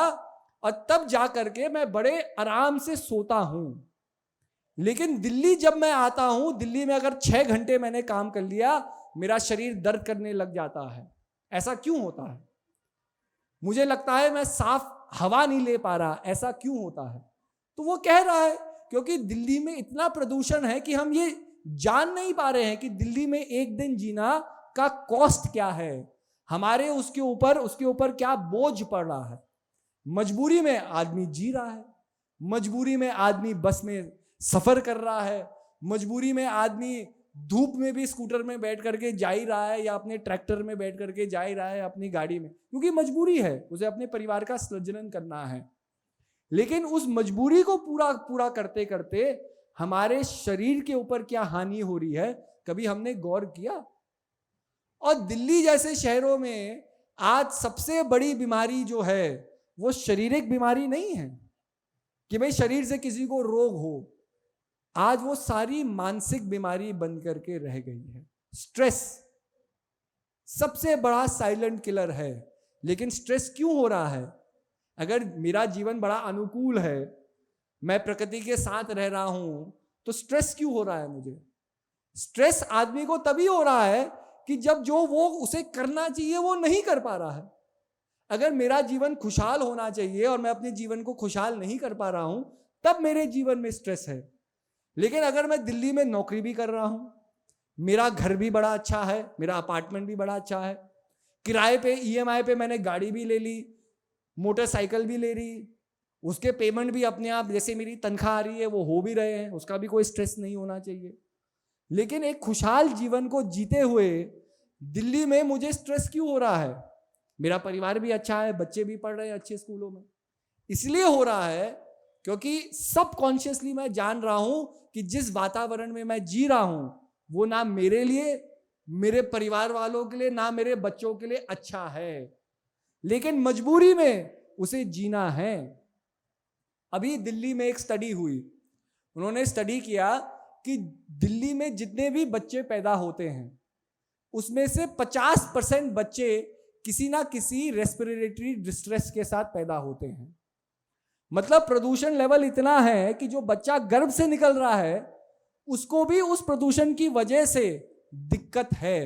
और तब जा करके मैं बड़े आराम से सोता हूं। लेकिन दिल्ली जब मैं आता हूं, दिल्ली में अगर 6 घंटे मैंने काम कर लिया, मेरा शरीर दर्द करने लग जाता है। ऐसा क्यों होता है? मुझे लगता है मैं साफ हवा नहीं ले पा रहा, ऐसा क्यों होता है? तो वो कह रहा है क्योंकि दिल्ली में इतना प्रदूषण है कि हम ये जान नहीं पा रहे हैं कि दिल्ली में एक दिन जीना का कॉस्ट क्या है, हमारे उसके ऊपर क्या बोझ पड़ रहा है। मजबूरी में आदमी जी रहा है, मजबूरी में आदमी बस में सफर कर रहा है, मजबूरी में आदमी धूप में भी स्कूटर में बैठ करके जा ही रहा है या अपने ट्रैक्टर में बैठ करके जा ही रहा है अपनी गाड़ी में, क्योंकि मजबूरी है, उसे अपने परिवार का सृजन करना है। लेकिन उस मजबूरी को पूरा करते करते हमारे शरीर के ऊपर क्या हानि हो रही है, कभी हमने गौर किया? और दिल्ली जैसे शहरों में आज सबसे बड़ी बीमारी जो है वो शारीरिक बीमारी नहीं है कि भाई शरीर से किसी को रोग हो, आज वो सारी मानसिक बीमारी बन करके रह गई है। स्ट्रेस सबसे बड़ा साइलेंट किलर है। लेकिन स्ट्रेस क्यों हो रहा है? अगर मेरा जीवन बड़ा अनुकूल है, मैं प्रकृति के साथ रह रहा हूं, तो स्ट्रेस क्यों हो रहा है मुझे? स्ट्रेस आदमी को तभी हो रहा है कि जब जो वो उसे करना चाहिए वो नहीं कर पा रहा है। अगर मेरा जीवन खुशहाल होना चाहिए और मैं अपने जीवन को खुशहाल नहीं कर पा रहा हूं, तब मेरे जीवन में स्ट्रेस है। लेकिन अगर मैं दिल्ली में नौकरी भी कर रहा हूं, मेरा घर भी बड़ा अच्छा है, मेरा अपार्टमेंट भी बड़ा अच्छा है, किराए पे ईएमआई पे मैंने गाड़ी भी ले ली, मोटरसाइकिल भी ले ली, उसके पेमेंट भी अपने आप जैसे मेरी तनख्वाह आ रही है वो हो भी रहे हैं, उसका भी कोई स्ट्रेस नहीं होना चाहिए। लेकिन एक खुशहाल जीवन को जीते हुए दिल्ली में मुझे स्ट्रेस क्यों हो रहा है? मेरा परिवार भी अच्छा है, बच्चे भी पढ़ रहे हैं अच्छे स्कूलों में। इसलिए हो रहा है क्योंकि सबकॉन्शियसली मैं जान रहा हूं कि जिस वातावरण में मैं जी रहा हूं वो ना मेरे लिए, मेरे परिवार वालों के लिए, ना मेरे बच्चों के लिए अच्छा है। लेकिन मजबूरी में उसे जीना है। अभी दिल्ली में एक स्टडी हुई, उन्होंने स्टडी किया कि दिल्ली में जितने भी बच्चे पैदा होते हैं उसमें से 50% बच्चे किसी ना किसी रेस्पिरेटरी डिस्ट्रेस के साथ पैदा होते हैं। मतलब प्रदूषण लेवल इतना है कि जो बच्चा गर्भ से निकल रहा है उसको भी उस प्रदूषण की वजह से दिक्कत है।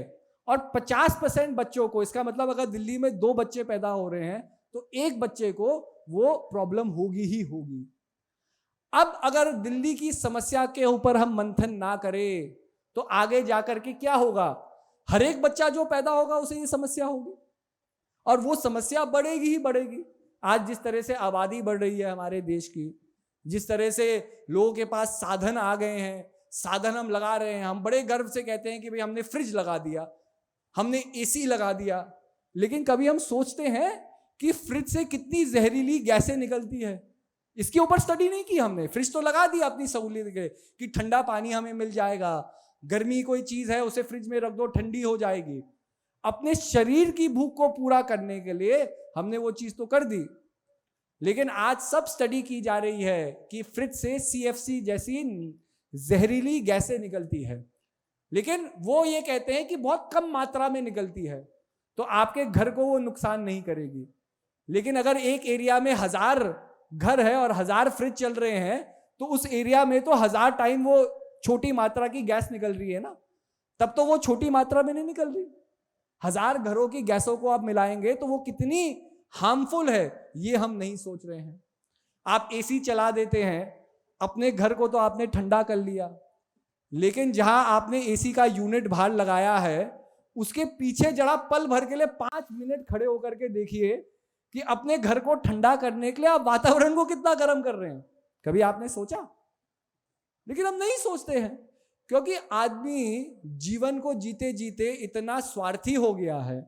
और 50% बच्चों को, इसका मतलब अगर दिल्ली में 2 बच्चे पैदा हो रहे हैं तो एक बच्चे को वो प्रॉब्लम होगी ही होगी। अब अगर दिल्ली की समस्या के ऊपर हम मंथन ना करें तो आगे जाकर के क्या होगा? हर एक बच्चा जो पैदा होगा उसे ये समस्या होगी और वो समस्या बढ़ेगी ही बढ़ेगी। आज जिस तरह से आबादी बढ़ रही है हमारे देश की, जिस तरह से लोगों के पास साधन आ गए हैं, साधन हम लगा रहे हैं, हम बड़े गर्व से कहते हैं कि भाई हमने फ्रिज लगा दिया, हमने एसी लगा दिया, लेकिन कभी हम सोचते हैं कि फ्रिज से कितनी जहरीली गैसें निकलती है? इसके ऊपर स्टडी नहीं की हमने। फ्रिज तो लगा दिया अपनी सहूलियत के लिए कि ठंडा पानी हमें मिल जाएगा, गर्मी कोई चीज है उसे फ्रिज में रख दो ठंडी हो जाएगी। अपने शरीर की भूख को पूरा करने के लिए हमने वो चीज तो कर दी, लेकिन आज सब स्टडी की जा रही है कि फ्रिज से सीएफसी जैसी जहरीली गैसें निकलती है, लेकिन वो ये कहते हैं कि बहुत कम मात्रा में निकलती है तो आपके घर को वो नुकसान नहीं करेगी। लेकिन अगर एक एरिया में 1000 घर है और 1000 फ्रिज चल रहे हैं तो उस एरिया में तो 1000 टाइम वो छोटी मात्रा की गैस निकल रही है ना, तब तो वो छोटी मात्रा में नहीं निकल रही। 1000 घरों की गैसों को आप मिलाएंगे तो वो कितनी हार्मफुल है ये हम नहीं सोच रहे हैं। आप एसी चला देते हैं, अपने घर को तो आपने ठंडा कर लिया, लेकिन जहां आपने एसी का यूनिट बाहर लगाया है उसके पीछे जरा पल भर के लिए 5 मिनट खड़े होकर के देखिए कि अपने घर को ठंडा करने के लिए आप वातावरण को कितना गर्म कर रहे हैं। कभी आपने सोचा? लेकिन हम नहीं सोचते हैं, क्योंकि आदमी जीवन को जीते जीते इतना स्वार्थी हो गया है,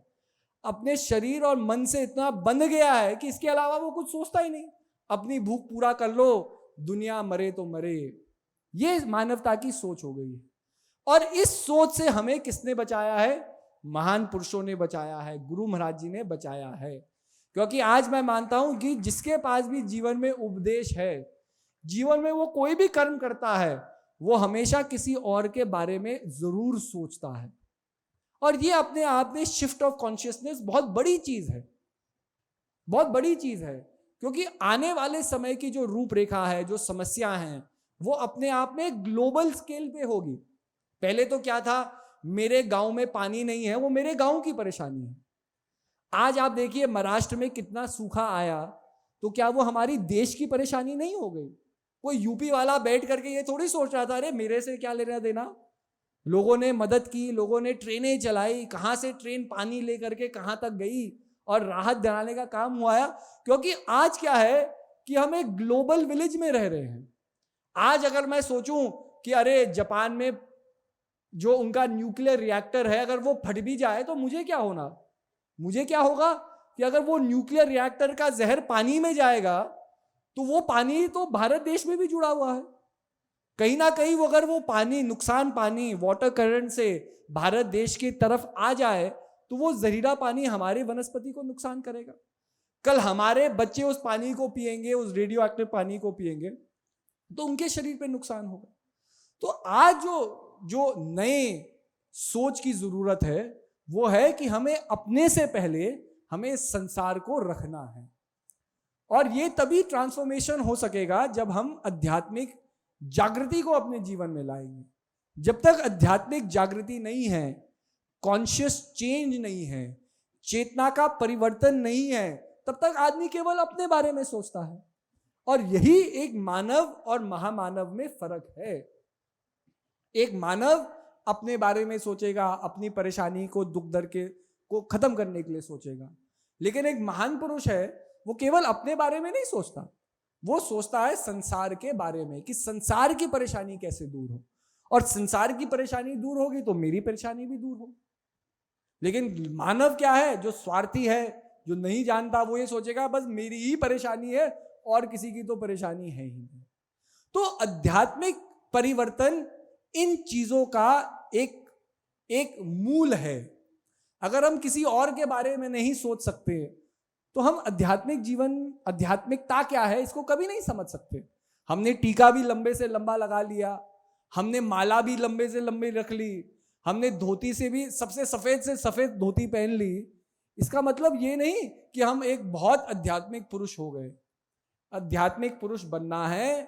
अपने शरीर और मन से इतना बंध गया है कि इसके अलावा वो कुछ सोचता ही नहीं। अपनी भूख पूरा कर लो, दुनिया मरे तो मरे, ये मानवता की सोच हो गई है। और इस सोच से हमें किसने बचाया है? महान पुरुषों ने बचाया है, गुरु महाराज जी ने बचाया है। क्योंकि आज मैं मानता हूं कि जिसके पास भी जीवन में उपदेश है, जीवन में वो कोई भी कर्म करता है, वो हमेशा किसी और के बारे में जरूर सोचता है। और ये अपने आप में शिफ्ट ऑफ कॉन्शियसनेस बहुत बड़ी चीज है, बहुत बड़ी चीज है। क्योंकि आने वाले समय की जो रूपरेखा है, जो समस्या है, वो अपने आप में ग्लोबल स्केल पे होगी। पहले तो क्या था, मेरे गांव में पानी नहीं है, वो मेरे गांव की परेशानी है। आज आप देखिए महाराष्ट्र में कितना सूखा आया, तो क्या वो हमारी देश की परेशानी नहीं हो गई? कोई यूपी वाला बैठ करके ये थोड़ी सोच रहा था अरे मेरे से क्या लेना देना। लोगों ने मदद की, लोगों ने ट्रेनें चलाई, कहां से ट्रेन पानी लेकर के कहां तक गई और राहत दिलाने का काम हुआ है। क्योंकि आज क्या है कि हम एक ग्लोबल विलेज में रह रहे हैं। आज अगर मैं सोचूं कि अरे जापान में जो उनका न्यूक्लियर रिएक्टर है, अगर वो फट भी जाए तो मुझे क्या होना, मुझे क्या होगा कि अगर वो न्यूक्लियर रिएक्टर का जहर पानी में जाएगा तो वो पानी तो भारत देश में भी जुड़ा हुआ है। कहीं ना कहीं वो अगर वो पानी, नुकसान पानी वाटर करंट से भारत देश की तरफ आ जाए तो वो जहरीला पानी हमारे वनस्पति को नुकसान करेगा। कल हमारे बच्चे उस पानी को पिएंगे, उस रेडियो एक्टिव पानी को पिएंगे, तो उनके शरीर पे नुकसान होगा। तो आज जो नए सोच की जरूरत है वो है कि हमें अपने से पहले हमें संसार को रखना है। और ये तभी ट्रांसफॉर्मेशन हो सकेगा जब हम आध्यात्मिक जागृति को अपने जीवन में लाएंगे। जब तक आध्यात्मिक जागृति नहीं है, कॉन्शियस चेंज नहीं है, चेतना का परिवर्तन नहीं है, तब तक आदमी केवल अपने बारे में सोचता है। और यही एक मानव और महामानव में फर्क है। एक मानव अपने बारे में सोचेगा, अपनी परेशानी को, दुख दर्द को खत्म करने के लिए सोचेगा। लेकिन एक महान पुरुष है, वो केवल अपने बारे में नहीं सोचता, वो सोचता है संसार के बारे में कि संसार की परेशानी कैसे दूर हो, और संसार की परेशानी दूर होगी तो मेरी परेशानी भी दूर होगी। लेकिन मानव क्या है, जो स्वार्थी है, जो नहीं जानता, वो ये सोचेगा बस मेरी ही परेशानी है और किसी की तो परेशानी है ही नहीं। तो आध्यात्मिक परिवर्तन इन चीजों का एक मूल है। अगर हम किसी और के बारे में नहीं सोच सकते तो हम आध्यात्मिक जीवन, आध्यात्मिकता क्या है, इसको कभी नहीं समझ सकते। हमने टीका भी लंबे से लंबा लगा लिया, हमने माला भी लंबे से लंबी रख ली, हमने धोती से भी सबसे सफेद धोती पहन ली। इसका मतलब ये नहीं कि हम एक बहुत आध्यात्मिक पुरुष हो गए। आध्यात्मिक पुरुष बनना है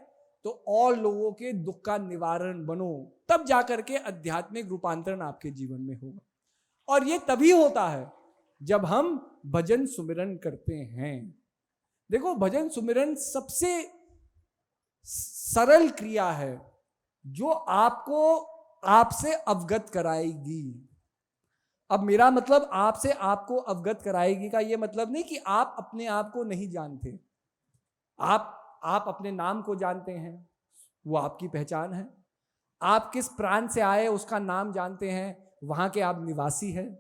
तो और लोगों के दुख का निवारण बनो, तब जाकर के आध्यात्मिक रूपांतरण आपके जीवन में होगा। और ये तभी होता है जब हम भजन सुमिरन करते हैं। देखो, भजन सुमिरन सबसे सरल क्रिया है जो आपको आपसे अवगत कराएगी। अब मेरा मतलब आपसे आपको अवगत कराएगी का ये मतलब नहीं कि आप अपने आप को नहीं जानते। आप अपने नाम को जानते हैं, वो आपकी पहचान है। आप किस प्रांत से आए उसका नाम जानते हैं, वहां के आप निवासी हैं।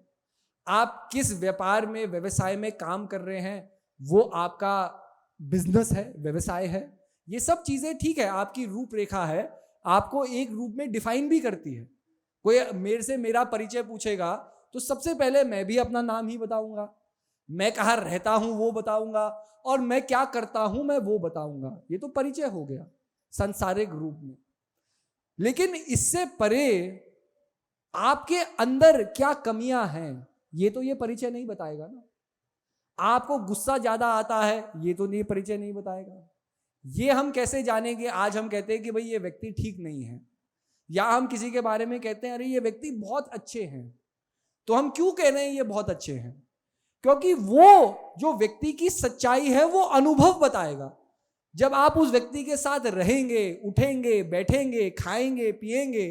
आप किस व्यापार में, व्यवसाय में काम कर रहे हैं, वो आपका बिजनेस है, व्यवसाय है। ये सब चीजें ठीक है, आपकी रूपरेखा है, आपको एक रूप में डिफाइन भी करती है। कोई मेरे से मेरा परिचय पूछेगा तो सबसे पहले मैं भी अपना नाम ही बताऊंगा, मैं कहाँ रहता हूं वो बताऊंगा, और मैं क्या करता हूं मैं वो बताऊंगा। ये तो परिचय हो गया सांसारिक रूप में। लेकिन इससे परे आपके अंदर क्या कमियां हैं, ये तो ये परिचय नहीं बताएगा ना। आपको गुस्सा ज्यादा आता है, ये तो ये परिचय नहीं बताएगा। ये हम कैसे जानेंगे? आज हम कहते हैं कि भाई ये व्यक्ति ठीक नहीं है, या हम किसी के बारे में कहते हैं अरे ये व्यक्ति बहुत अच्छे हैं, तो हम क्यों कह रहे हैं ये बहुत अच्छे हैं? क्योंकि वो जो व्यक्ति की सच्चाई है वो अनुभव बताएगा। जब आप उस व्यक्ति के साथ रहेंगे, उठेंगे, बैठेंगे, खाएंगे, पिएंगे,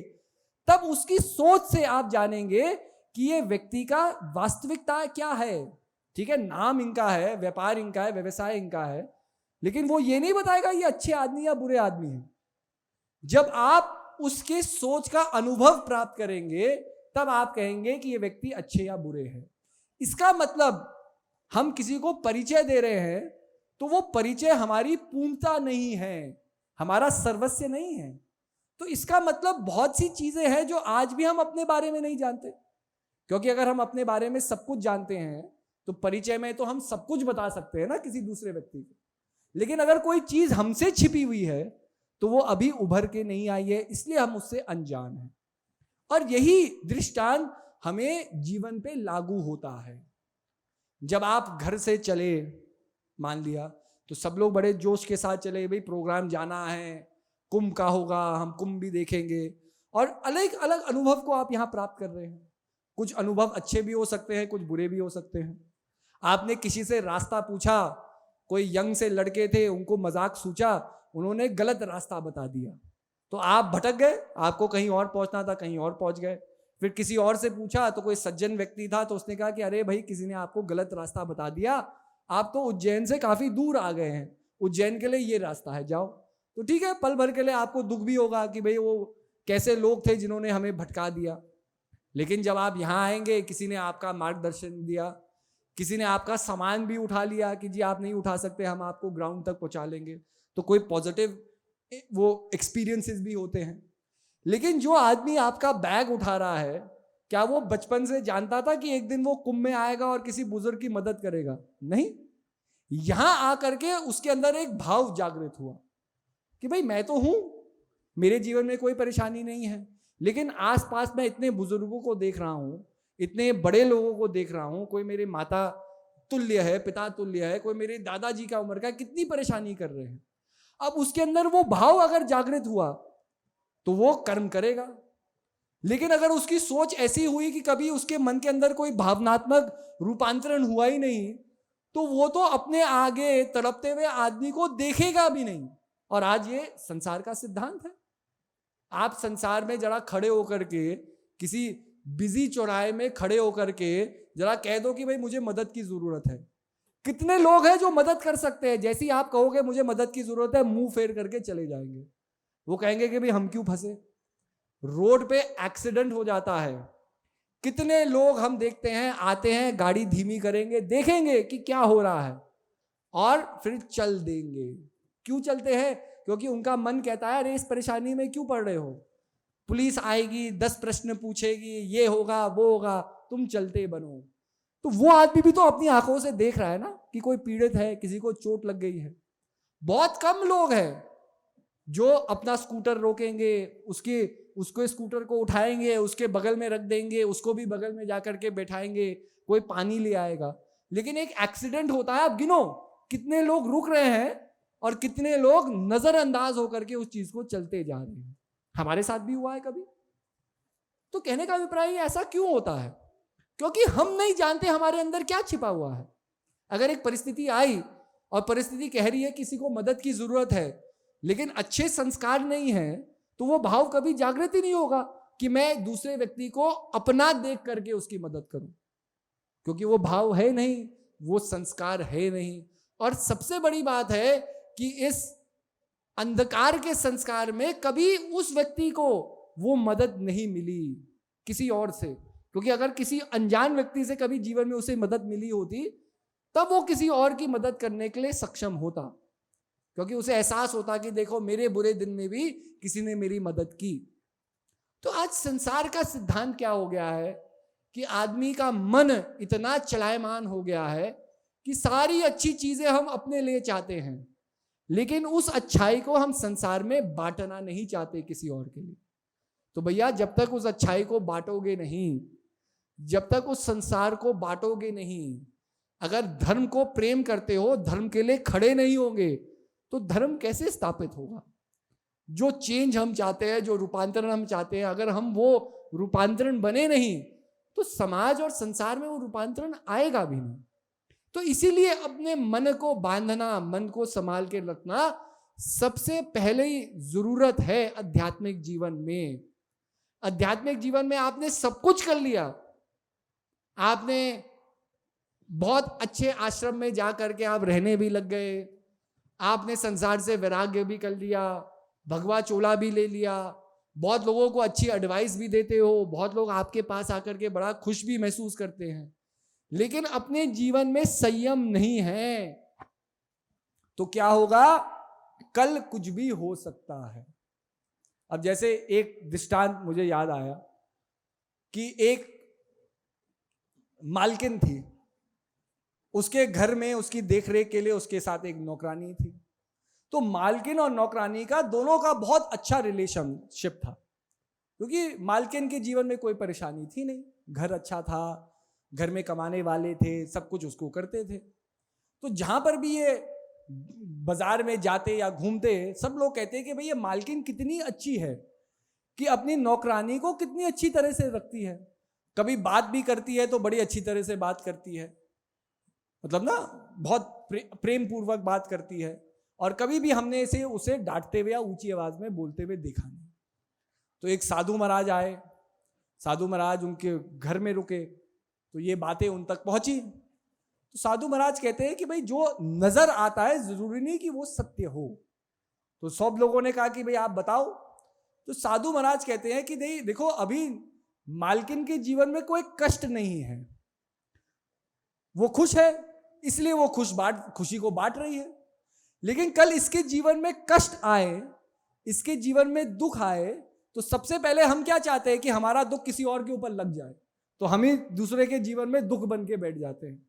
तब उसकी सोच से आप जानेंगे कि ये व्यक्ति का वास्तविकता क्या है। ठीक है, नाम इनका है, व्यापार इनका है, व्यवसाय इनका है, लेकिन वो ये नहीं बताएगा ये अच्छे आदमी या बुरे आदमी हैं। जब आप उसके सोच का अनुभव प्राप्त करेंगे तब आप कहेंगे कि ये व्यक्ति अच्छे या बुरे हैं। इसका मतलब हम किसी को परिचय दे रहे हैं तो वो परिचय हमारी पूर्णता नहीं है, हमारा सर्वस्व नहीं है। तो इसका मतलब बहुत सी चीजें हैं जो आज भी हम अपने बारे में नहीं जानते, क्योंकि अगर हम अपने बारे में सब कुछ जानते हैं तो परिचय में तो हम सब कुछ बता सकते हैं ना किसी दूसरे व्यक्ति को, लेकिन अगर कोई चीज हमसे छिपी हुई है तो वो अभी उभर के नहीं आई है, इसलिए हम उससे अनजान हैं। और यही दृष्टांत हमें जीवन पे लागू होता है। जब आप घर से चले, मान लिया तो सब लोग बड़े जोश के साथ चले, भाई प्रोग्राम जाना है, कुंभ का होगा, हम कुंभ भी देखेंगे, और अलग अलग अनुभव को आप यहां प्राप्त कर रहे हैं। कुछ अनुभव अच्छे भी हो सकते हैं, कुछ बुरे भी हो सकते हैं। आपने किसी से रास्ता पूछा, कोई यंग से लड़के थे, उनको मजाक सूझा, उन्होंने गलत रास्ता बता दिया, तो आप भटक गए, आपको कहीं और पहुंचना था, कहीं और पहुंच गए। फिर किसी और से पूछा तो कोई सज्जन व्यक्ति था, तो उसने कहा कि अरे भाई किसी ने आपको गलत रास्ता बता दिया, आप तो उज्जैन से काफी दूर आ गए हैं, उज्जैन के लिए ये रास्ता है, जाओ। तो ठीक है, पल भर के लिए आपको दुख भी होगा कि भाई वो कैसे लोग थे जिन्होंने हमें भटका दिया, लेकिन जब आप यहाँ आएंगे, किसी ने आपका मार्गदर्शन दिया, किसी ने आपका सामान भी उठा लिया कि जी आप नहीं उठा सकते, हम आपको ग्राउंड तक पहुंचा लेंगे, तो कोई पॉजिटिव वो एक्सपीरियंसेस भी होते हैं। लेकिन जो आदमी आपका बैग उठा रहा है, क्या वो बचपन से जानता था कि एक दिन वो कुंभ में आएगा और किसी बुजुर्ग की मदद करेगा? नहीं। यहां आकर के उसके अंदर एक भाव जागृत हुआ कि भाई मैं तो हूं, मेरे जीवन में कोई परेशानी नहीं है, लेकिन आसपास मैं इतने बुजुर्गों को देख रहा हूं, इतने बड़े लोगों को देख रहा हूं, कोई मेरे माता तुल्य है, पिता तुल्य है, कोई मेरे दादाजी का उम्र का, कितनी परेशानी कर रहे हैं। अब उसके अंदर वो भाव अगर जागृत हुआ तो वो कर्म करेगा। लेकिन अगर उसकी सोच ऐसी हुई कि कभी उसके मन के अंदर कोई भावनात्मक रूपांतरण हुआ ही नहीं, तो वो तो अपने आगे तड़पते हुए आदमी को देखेगा भी नहीं। और आज ये संसार का सिद्धांत है। आप संसार में जरा खड़े होकर के, किसी बिजी चौराहे में खड़े होकर के जरा कह दो कि भाई मुझे मदद की जरूरत है, कितने लोग हैं जो मदद कर सकते हैं? जैसे ही आप कहोगे मुझे मदद की जरूरत है, मुंह फेर करके चले जाएंगे। वो कहेंगे कि भाई हम क्यों फंसे। रोड पे एक्सीडेंट हो जाता है, कितने लोग हम देखते हैं, आते हैं, गाड़ी धीमी करेंगे, देखेंगे कि क्या हो रहा है, और फिर चल देंगे। क्यों चलते हैं? क्योंकि उनका मन कहता है अरे इस परेशानी में क्यों पड़ रहे हो, पुलिस आएगी, 10 प्रश्न पूछेगी, ये होगा वो होगा, तुम चलते बनो। तो वो आदमी भी तो अपनी आंखों से देख रहा है ना कि कोई पीड़ित है, किसी को चोट लग गई है। बहुत कम लोग हैं जो अपना स्कूटर रोकेंगे, उसको स्कूटर को उठाएंगे, उसके बगल में रख देंगे, उसको भी बगल में जाकर के बैठाएंगे, कोई पानी ले आएगा। लेकिन एक एक्सीडेंट होता है, आप गिनो कितने लोग रुक रहे हैं और कितने लोग नजरअंदाज होकर के उस चीज को चलते जा रहे हैं। हमारे साथ भी हुआ है कभी। तो कहने का अभिप्राय ऐसा क्यों होता है? क्योंकि हम नहीं जानते हमारे अंदर क्या छिपा हुआ है। अगर एक परिस्थिति आई और परिस्थिति कह रही है किसी को मदद की जरूरत है, लेकिन अच्छे संस्कार नहीं है, तो वो भाव कभी जागृत ही नहीं होगा कि मैं दूसरे व्यक्ति को अपना देख करके उसकी मदद करूं, क्योंकि वो भाव है नहीं, वो संस्कार है नहीं। और सबसे बड़ी बात है कि इस अंधकार के संस्कार में कभी उस व्यक्ति को वो मदद नहीं मिली किसी और से, क्योंकि अगर किसी अनजान व्यक्ति से कभी जीवन में उसे मदद मिली होती तब वो किसी और की मदद करने के लिए सक्षम होता, क्योंकि उसे एहसास होता कि देखो मेरे बुरे दिन में भी किसी ने मेरी मदद की। तो आज संसार का सिद्धांत क्या हो गया है कि आदमी का मन इतना चलायमान हो गया है कि सारी अच्छी चीजें हम अपने लिए चाहते हैं, लेकिन उस अच्छाई को हम संसार में बांटना नहीं चाहते किसी और के लिए। तो भैया जब तक उस अच्छाई को बांटोगे नहीं, जब तक उस संसार को बांटोगे नहीं, अगर धर्म को प्रेम करते हो, धर्म के लिए खड़े नहीं होंगे, तो धर्म कैसे स्थापित होगा? जो चेंज हम चाहते हैं, जो रूपांतरण हम चाहते हैं, अगर हम वो रूपांतरण बने नहीं, तो समाज और संसार में वो रूपांतरण आएगा भी नहीं। तो इसीलिए अपने मन को बांधना, मन को संभाल के रखना सबसे पहले ही जरूरत है आध्यात्मिक जीवन में। आध्यात्मिक जीवन में आपने सब कुछ कर लिया, आपने बहुत अच्छे आश्रम में जा करके आप रहने भी लग गए, आपने संसार से वैराग्य भी कर लिया, भगवा चोला भी ले लिया, बहुत लोगों को अच्छी एडवाइस भी देते हो, बहुत लोग आपके पास आकर के बड़ा खुश भी महसूस करते हैं, लेकिन अपने जीवन में संयम नहीं है, तो क्या होगा? कल कुछ भी हो सकता है। अब जैसे एक दृष्टांत मुझे याद आया कि एक मालकिन थी, उसके घर में उसकी देखरेख के लिए उसके साथ एक नौकरानी थी। तो मालकिन और नौकरानी का दोनों का बहुत अच्छा रिलेशनशिप था, क्योंकि मालकिन के जीवन में कोई परेशानी थी नहीं, घर अच्छा था, घर में कमाने वाले थे, सब कुछ उसको करते थे। तो जहां पर भी ये बाजार में जाते या घूमते, सब लोग कहते हैं कि भाई ये मालकिन कितनी अच्छी है कि अपनी नौकरानी को कितनी अच्छी तरह से रखती है, कभी बात भी करती है तो बड़ी अच्छी तरह से बात करती है, मतलब ना बहुत प्रेम पूर्वक बात करती है, और कभी भी हमने इसे उसे डांटते हुए या ऊंची आवाज में बोलते हुए देखा नहीं। तो एक साधु महाराज आए, साधु महाराज उनके घर में रुके, तो ये बातें उन तक पहुंची। तो साधु महाराज कहते हैं कि भाई जो नजर आता है जरूरी नहीं कि वो सत्य हो। तो सब लोगों ने कहा कि भाई आप बताओ। तो साधु महाराज कहते हैं कि नहीं देखो, अभी मालकिन के जीवन में कोई कष्ट नहीं है, वो खुश है, इसलिए वो खुशी को बांट रही है। लेकिन कल इसके जीवन में कष्ट आए, इसके जीवन में दुख आए, तो सबसे पहले हम क्या चाहते हैं कि हमारा दुख किसी और के ऊपर लग जाए, तो हम ही दूसरे के जीवन में दुख बन के बैठ जाते हैं,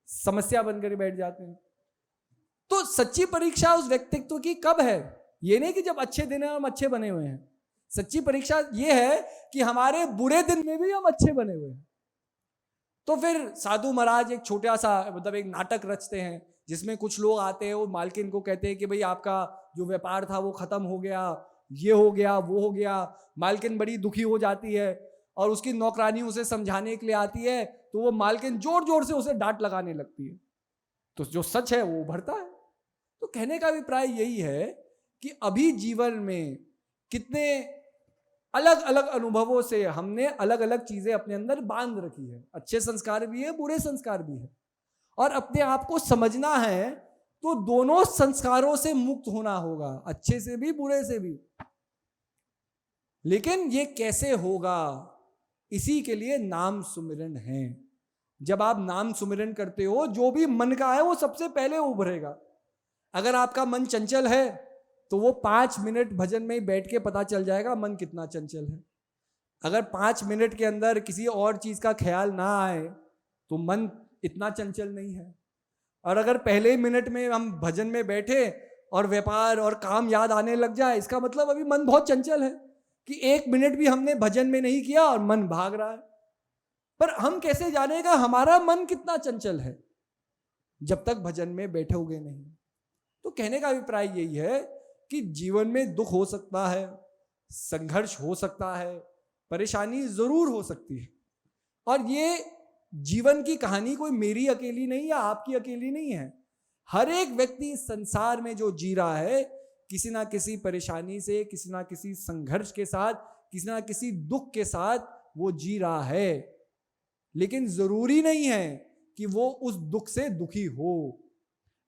समस्या बनकर बैठ जाते हैं। तो सच्ची परीक्षा उस व्यक्तित्व की कब है? ये नहीं कि जब अच्छे दिन है हम अच्छे बने हुए हैं। सच्ची परीक्षा ये है कि हमारे बुरे दिन में भी हम अच्छे बने हुए हैं। तो फिर साधु महाराज एक छोटा सा मतलब एक नाटक रचते हैं, जिसमें कुछ लोग आते हैं, वो मालकिन को कहते हैं कि भाई आपका जो व्यापार था वो खत्म हो गया, ये हो गया, वो हो गया। मालकिन बड़ी दुखी हो जाती है और उसकी नौकरानी उसे समझाने के लिए आती है, तो वो मालकिन जोर जोर से उसे डांट लगाने लगती है। तो जो सच है वो उभरता है। तो कहने का अभिप्राय यही है कि अभी जीवन में कितने अलग अलग अनुभवों से हमने अलग अलग चीजें अपने अंदर बांध रखी है, अच्छे संस्कार भी है, बुरे संस्कार भी है, और अपने आप को समझना है तो दोनों संस्कारों से मुक्त होना होगा, अच्छे से भी बुरे से भी। लेकिन ये कैसे होगा? इसी के लिए नाम सुमिरन है। जब आप नाम सुमिरन करते हो, जो भी मन का है वो सबसे पहले उभरेगा। अगर आपका मन चंचल है तो वो 5 मिनट भजन में बैठ के पता चल जाएगा मन कितना चंचल है। अगर 5 मिनट के अंदर किसी और चीज का ख्याल ना आए तो मन इतना चंचल नहीं है। और अगर पहले मिनट में हम भजन में बैठे और व्यापार और काम याद आने लग जाए, इसका मतलब अभी मन बहुत चंचल है कि 1 मिनट भी हमने भजन में नहीं किया और मन भाग रहा है। पर हम कैसे जानेगा हमारा मन कितना चंचल है? जब तक भजन में बैठोगे नहीं। तो कहने का अभिप्राय यही है कि जीवन में दुख हो सकता है, संघर्ष हो सकता है, परेशानी जरूर हो सकती है, और ये जीवन की कहानी कोई मेरी अकेली नहीं या आपकी अकेली नहीं है। हर एक व्यक्ति इस संसार में जो जी रहा है, किसी ना किसी परेशानी से, किसी ना किसी संघर्ष के साथ, किसी ना किसी दुख के साथ वो जी रहा है। लेकिन जरूरी नहीं है कि वो उस दुख से दुखी हो।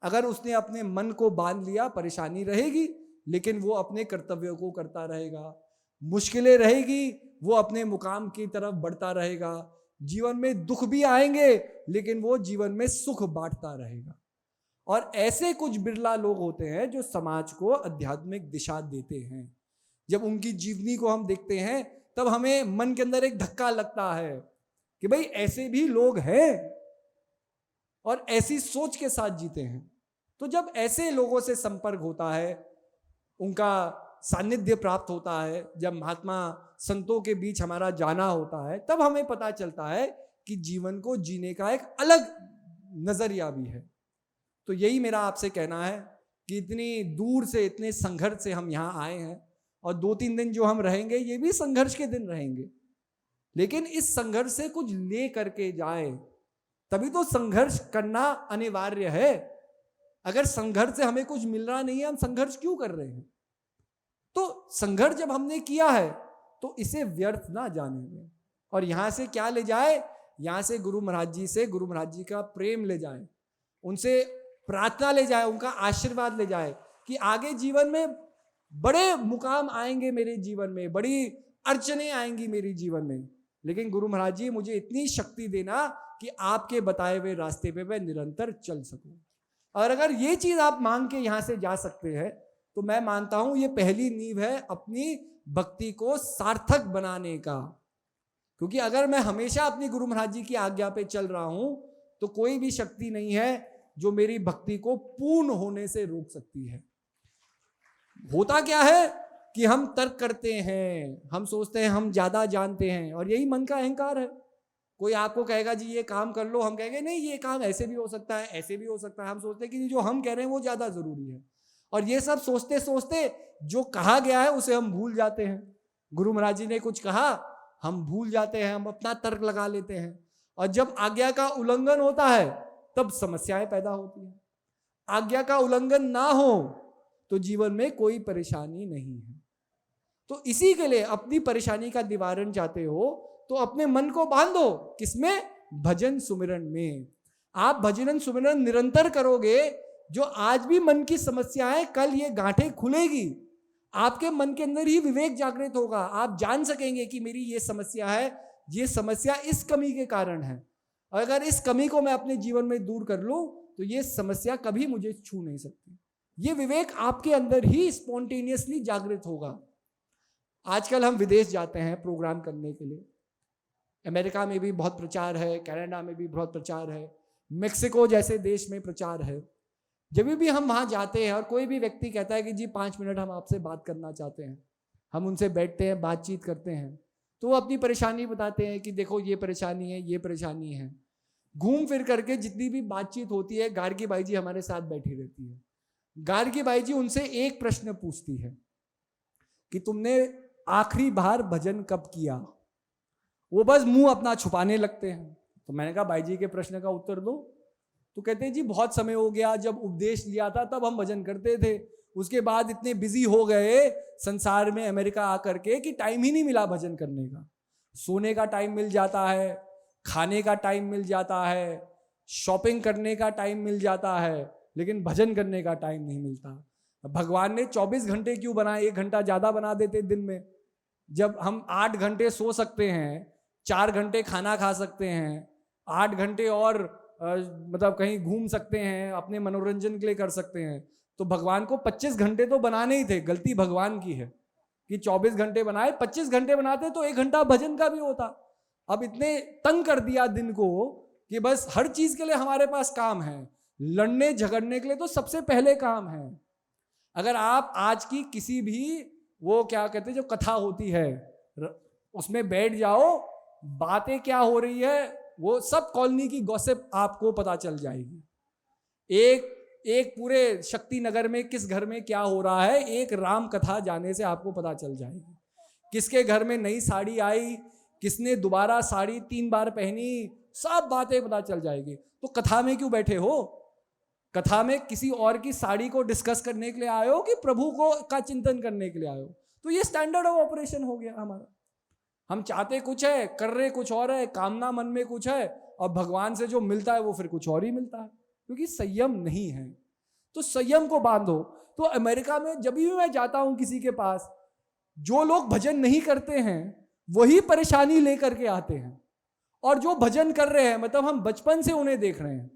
अगर उसने अपने मन को बांध लिया, परेशानी रहेगी लेकिन वो अपने कर्तव्यों को करता रहेगा, मुश्किलें रहेगी वो अपने मुकाम की तरफ बढ़ता रहेगा, जीवन में दुख भी आएंगे लेकिन वो जीवन में सुख बांटता रहेगा। और ऐसे कुछ बिरला लोग होते हैं जो समाज को आध्यात्मिक दिशा देते हैं। जब उनकी जीवनी को हम देखते हैं तब हमें मन के अंदर एक धक्का लगता है कि भाई ऐसे भी लोग हैं और ऐसी सोच के साथ जीते हैं। तो जब ऐसे लोगों से संपर्क होता है, उनका सानिध्य प्राप्त होता है, जब महात्मा संतों के बीच हमारा जाना होता है, तब हमें पता चलता है कि जीवन को जीने का एक अलग नजरिया भी है। तो यही मेरा आपसे कहना है कि इतनी दूर से, इतने संघर्ष से हम यहाँ आए हैं, और 2-3 दिन जो हम रहेंगे ये भी संघर्ष के दिन रहेंगे। लेकिन इस संघर्ष से कुछ ले करके जाए, तभी तो संघर्ष करना अनिवार्य है। अगर संघर्ष से हमें कुछ मिल रहा नहीं है, हम संघर्ष क्यों कर रहे हैं? तो संघर्ष जब हमने किया है तो इसे व्यर्थ ना जाने दें, और यहां से क्या ले जाए? यहां से गुरु महाराज जी से, गुरु महाराज जी का प्रेम ले जाए, उनसे प्रार्थना ले जाए, उनका आशीर्वाद ले जाए कि आगे जीवन में बड़े मुकाम आएंगे मेरे जीवन में, बड़ी अड़चने आएंगी मेरे जीवन में, लेकिन गुरु महाराज जी मुझे इतनी शक्ति देना कि आपके बताए हुए रास्ते पे मैं निरंतर चल सकूं। और अगर ये चीज आप मांग के यहां से जा सकते हैं तो मैं मानता हूं ये पहली नींव है अपनी भक्ति को सार्थक बनाने का। क्योंकि अगर मैं हमेशा अपनी गुरु महाराज जी की आज्ञा पे चल रहा हूं तो कोई भी शक्ति नहीं है जो मेरी भक्ति को पूर्ण होने से रोक सकती है। होता क्या है कि हम तर्क करते हैं, हम सोचते हैं हम ज्यादा जानते हैं, और यही मन का अहंकार है। कोई आपको कहेगा जी ये काम कर लो, हम कहेंगे नहीं ये काम ऐसे भी हो सकता है, ऐसे भी हो सकता है। हम सोचते हैं कि जो हम कह रहे हैं वो ज्यादा जरूरी है, और ये सब सोचते सोचते जो कहा गया है उसे हम भूल जाते हैं। गुरु महाराज जी ने कुछ कहा, हम भूल जाते हैं, हम अपना तर्क लगा लेते हैं, और जब आज्ञा का उल्लंघन होता है तब समस्याएं पैदा होती हैं। आज्ञा का उल्लंघन ना हो तो जीवन में कोई परेशानी नहीं है। तो इसी के लिए अपनी परेशानी का निवारण चाहते हो तो अपने मन को बांधो, किसमें? भजन सुमिरन में। आप भजन सुमिरन निरंतर करोगे, जो आज भी मन की समस्या है कल ये गांठें खुलेगी, आपके मन के अंदर ही विवेक जागृत होगा। आप जान सकेंगे कि मेरी ये समस्या है, ये समस्या इस कमी के कारण है, और अगर इस कमी को मैं अपने जीवन में दूर कर लूं तो ये समस्या कभी मुझे छू नहीं सकती। ये विवेक आपके अंदर ही स्पॉन्टेनियसली जागृत होगा। आजकल हम विदेश जाते हैं प्रोग्राम करने के लिए, अमेरिका में भी बहुत प्रचार है, कनाडा में भी बहुत प्रचार है, मेक्सिको जैसे देश में प्रचार है। जब भी हम वहाँ जाते हैं और कोई भी व्यक्ति कहता है कि जी 5 मिनट हम आपसे बात करना चाहते हैं, हम उनसे बैठते हैं, बातचीत करते हैं, तो वो अपनी परेशानी बताते हैं कि देखो ये परेशानी है, ये परेशानी है। घूम फिर करके जितनी भी बातचीत होती है, गार्गी बाई जी हमारे साथ बैठी रहती है। गार्गी बाई जी उनसे एक प्रश्न पूछती है कि तुमने आखिरी बार भजन कब किया? वो बस मुंह अपना छुपाने लगते हैं। तो मैंने कहा बाई जी के प्रश्न का उत्तर दो। तो कहते हैं जी बहुत समय हो गया, जब उपदेश लिया था तब हम भजन करते थे, उसके बाद इतने बिजी हो गए संसार में अमेरिका आकर के कि टाइम ही नहीं मिला भजन करने का। सोने का टाइम मिल जाता है, खाने का टाइम मिल जाता है, शॉपिंग करने का टाइम मिल जाता है, लेकिन भजन करने का टाइम नहीं मिलता। भगवान ने 24 घंटे क्यों बनाए? 1 घंटा ज्यादा बना देते दिन में। जब हम 8 घंटे सो सकते हैं, 4 घंटे खाना खा सकते हैं, 8 घंटे और मतलब कहीं घूम सकते हैं, अपने मनोरंजन के लिए कर सकते हैं, तो भगवान को 25 घंटे तो बनाने ही थे। गलती भगवान की है कि 24 घंटे बनाए, 25 घंटे बनाते तो 1 घंटा भजन का भी होता। अब इतने तंग कर दिया दिन को कि बस हर चीज के लिए हमारे पास काम है। लड़ने झगड़ने के लिए तो सबसे पहले काम है। अगर आप आज की किसी भी वो क्या कहते हैं जो कथा होती है उसमें बैठ जाओ, बातें क्या हो रही है वो सब कॉलोनी की गॉसिप आपको पता चल जाएगी। एक पूरे शक्ति नगर में किस घर में क्या हो रहा है, एक राम कथा जाने से आपको पता चल जाएगी। किसके घर में नई साड़ी आई, किसने दोबारा साड़ी 3 बार पहनी, सब बातें पता चल जाएगी। तो कथा में क्यों बैठे हो? कथा में किसी और की साड़ी को डिस्कस करने के लिए आए हो कि प्रभु को का चिंतन करने के लिए आए हो? तो ये स्टैंडर्ड ऑफ ऑपरेशन हो गया हमारा। हम चाहते कुछ है, कर रहे कुछ और है, कामना मन में कुछ है, और भगवान से जो मिलता है वो फिर कुछ और ही मिलता है, क्योंकि संयम नहीं है। तो संयम को बांधो। तो अमेरिका में जब भी मैं जाता हूं किसी के पास, जो लोग भजन नहीं करते हैं वही परेशानी लेकर के आते हैं, और जो भजन कर रहे हैं, मतलब हम बचपन से उन्हें देख रहे हैं,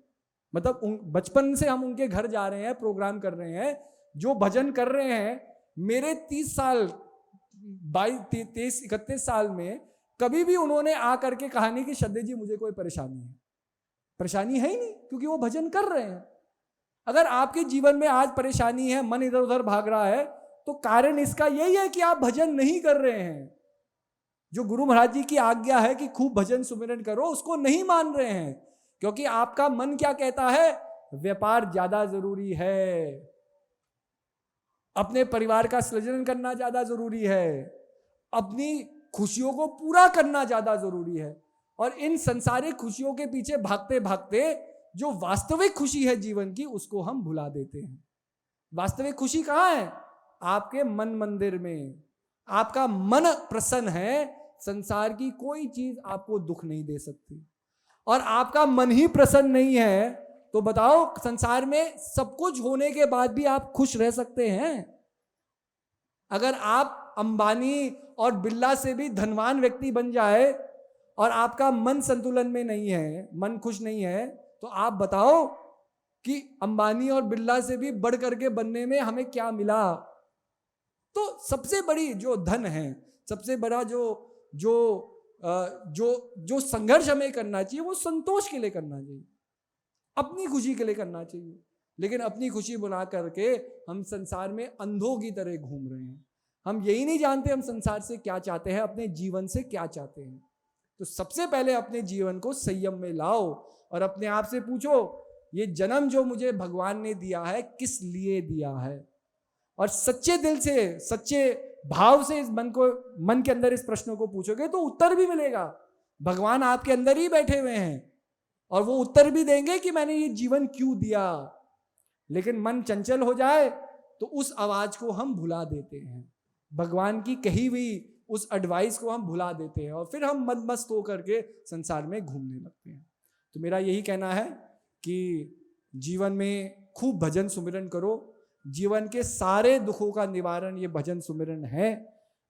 मतलब बचपन से हम उनके घर जा रहे हैं, प्रोग्राम कर रहे हैं, जो भजन कर रहे हैं, मेरे 30 साल 31 साल में कभी भी उन्होंने आकर के कहा नहीं कि श्रद्धे जी मुझे कोई परेशानी है। परेशानी है ही नहीं, क्योंकि वो भजन कर रहे हैं। अगर आपके जीवन में आज परेशानी है, मन इधर उधर भाग रहा है, तो कारण इसका यही है कि आप भजन नहीं कर रहे हैं। जो गुरु महाराज जी की आज्ञा है कि खूब भजन सुमिरन करो, उसको नहीं मान रहे हैं, क्योंकि आपका मन क्या कहता है? व्यापार ज्यादा जरूरी है, अपने परिवार का सृजन करना ज्यादा जरूरी है, अपनी खुशियों को पूरा करना ज्यादा जरूरी है। और इन संसारिक खुशियों के पीछे भागते भागते जो वास्तविक खुशी है जीवन की, उसको हम भुला देते हैं। वास्तविक खुशी कहाँ है? आपके मन मंदिर में। आपका मन प्रसन्न है, संसार की कोई चीज आपको दुख नहीं दे सकती। और आपका मन ही प्रसन्न नहीं है तो बताओ, संसार में सब कुछ होने के बाद भी आप खुश रह सकते हैं? अगर आप अंबानी और बिरला से भी धनवान व्यक्ति बन जाए और आपका मन संतुलन में नहीं है, मन खुश नहीं है, तो आप बताओ कि अंबानी और बिरला से भी बढ़ करके बनने में हमें क्या मिला? तो सबसे बड़ी जो धन है, सबसे बड़ा जो संघर्ष हमें करना चाहिए, वो संतोष के लिए करना चाहिए, अपनी खुशी के लिए करना चाहिए। लेकिन अपनी खुशी बुला करके हम संसार में अंधों की तरह घूम रहे हैं। हम यही नहीं जानते हम संसार से क्या चाहते हैं, अपने जीवन से क्या चाहते हैं। तो सबसे पहले अपने जीवन को संयम में लाओ और अपने आप से पूछो, ये जन्म जो मुझे भगवान ने दिया है, किस लिए दिया है? और सच्चे दिल से, सच्चे भाव से इस मन के अंदर इस प्रश्न को पूछोगे तो उत्तर भी मिलेगा। भगवान आपके अंदर ही बैठे हुए हैं और वो उत्तर भी देंगे कि मैंने ये जीवन क्यों दिया। लेकिन मन चंचल हो जाए तो उस आवाज को हम भुला देते हैं, भगवान की कही हुई उस एडवाइस को हम भुला देते हैं और फिर हम मदमस्त होकर के संसार में घूमने लगते हैं। तो मेरा यही कहना है कि जीवन में खूब भजन सुमिरन करो। जीवन के सारे दुखों का निवारण ये भजन सुमिरन है।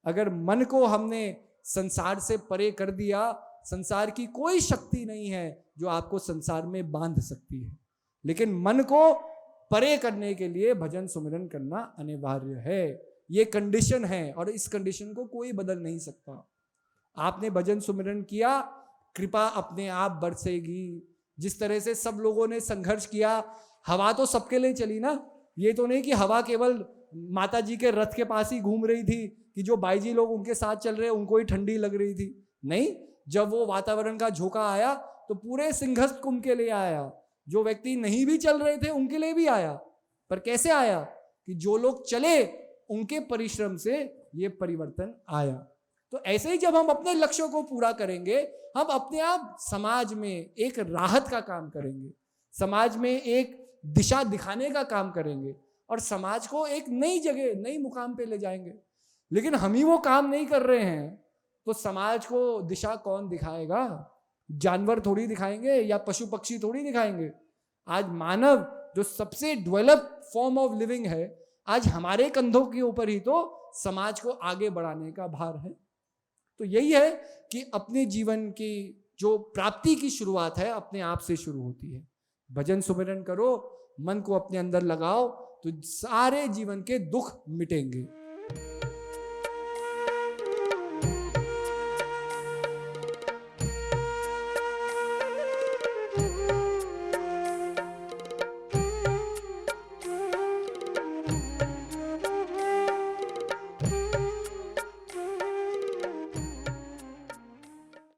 अगर मन को हमने संसार से परे कर दिया, संसार की कोई शक्ति नहीं है जो आपको संसार में बांध सकती है। लेकिन मन को परे करने के लिए भजन सुमिरन करना अनिवार्य है। ये कंडीशन है और इस कंडीशन को कोई बदल नहीं सकता। आपने भजन सुमिरन किया, कृपा अपने आप बरसेगी। जिस तरह से सब लोगों ने संघर्ष किया, हवा तो सबके लिए चली ना। ये तो नहीं कि हवा केवल माता जी के रथ के पास ही घूम रही थी कि जो बाईजी लोग उनके साथ चल रहे उनको ही ठंडी लग रही थी। नहीं, जब वो वातावरण का झोंका आया तो पूरे सिंहस्थ कुंभ के लिए आया। जो व्यक्ति नहीं भी चल रहे थे उनके लिए भी आया। पर कैसे आया? कि जो लोग चले उनके परिश्रम से ये परिवर्तन आया। तो ऐसे ही जब हम अपने लक्ष्यों को पूरा करेंगे, हम अपने आप समाज में एक राहत का काम करेंगे, समाज में एक दिशा दिखाने का काम करेंगे और समाज को एक नई जगह, नई मुकाम पे ले जाएंगे। लेकिन हम ही वो काम नहीं कर रहे हैं तो समाज को दिशा कौन दिखाएगा? जानवर थोड़ी दिखाएंगे या पशु पक्षी थोड़ी दिखाएंगे। आज मानव जो सबसे डेवलप्ड फॉर्म ऑफ लिविंग है, आज हमारे कंधों के ऊपर ही तो समाज को आगे बढ़ाने का भार है। तो यही है कि अपने जीवन की जो प्राप्ति की शुरुआत है अपने आप से शुरू होती है। भजन सुमिरन करो, मन को अपने अंदर लगाओ तो सारे जीवन के दुख मिटेंगे।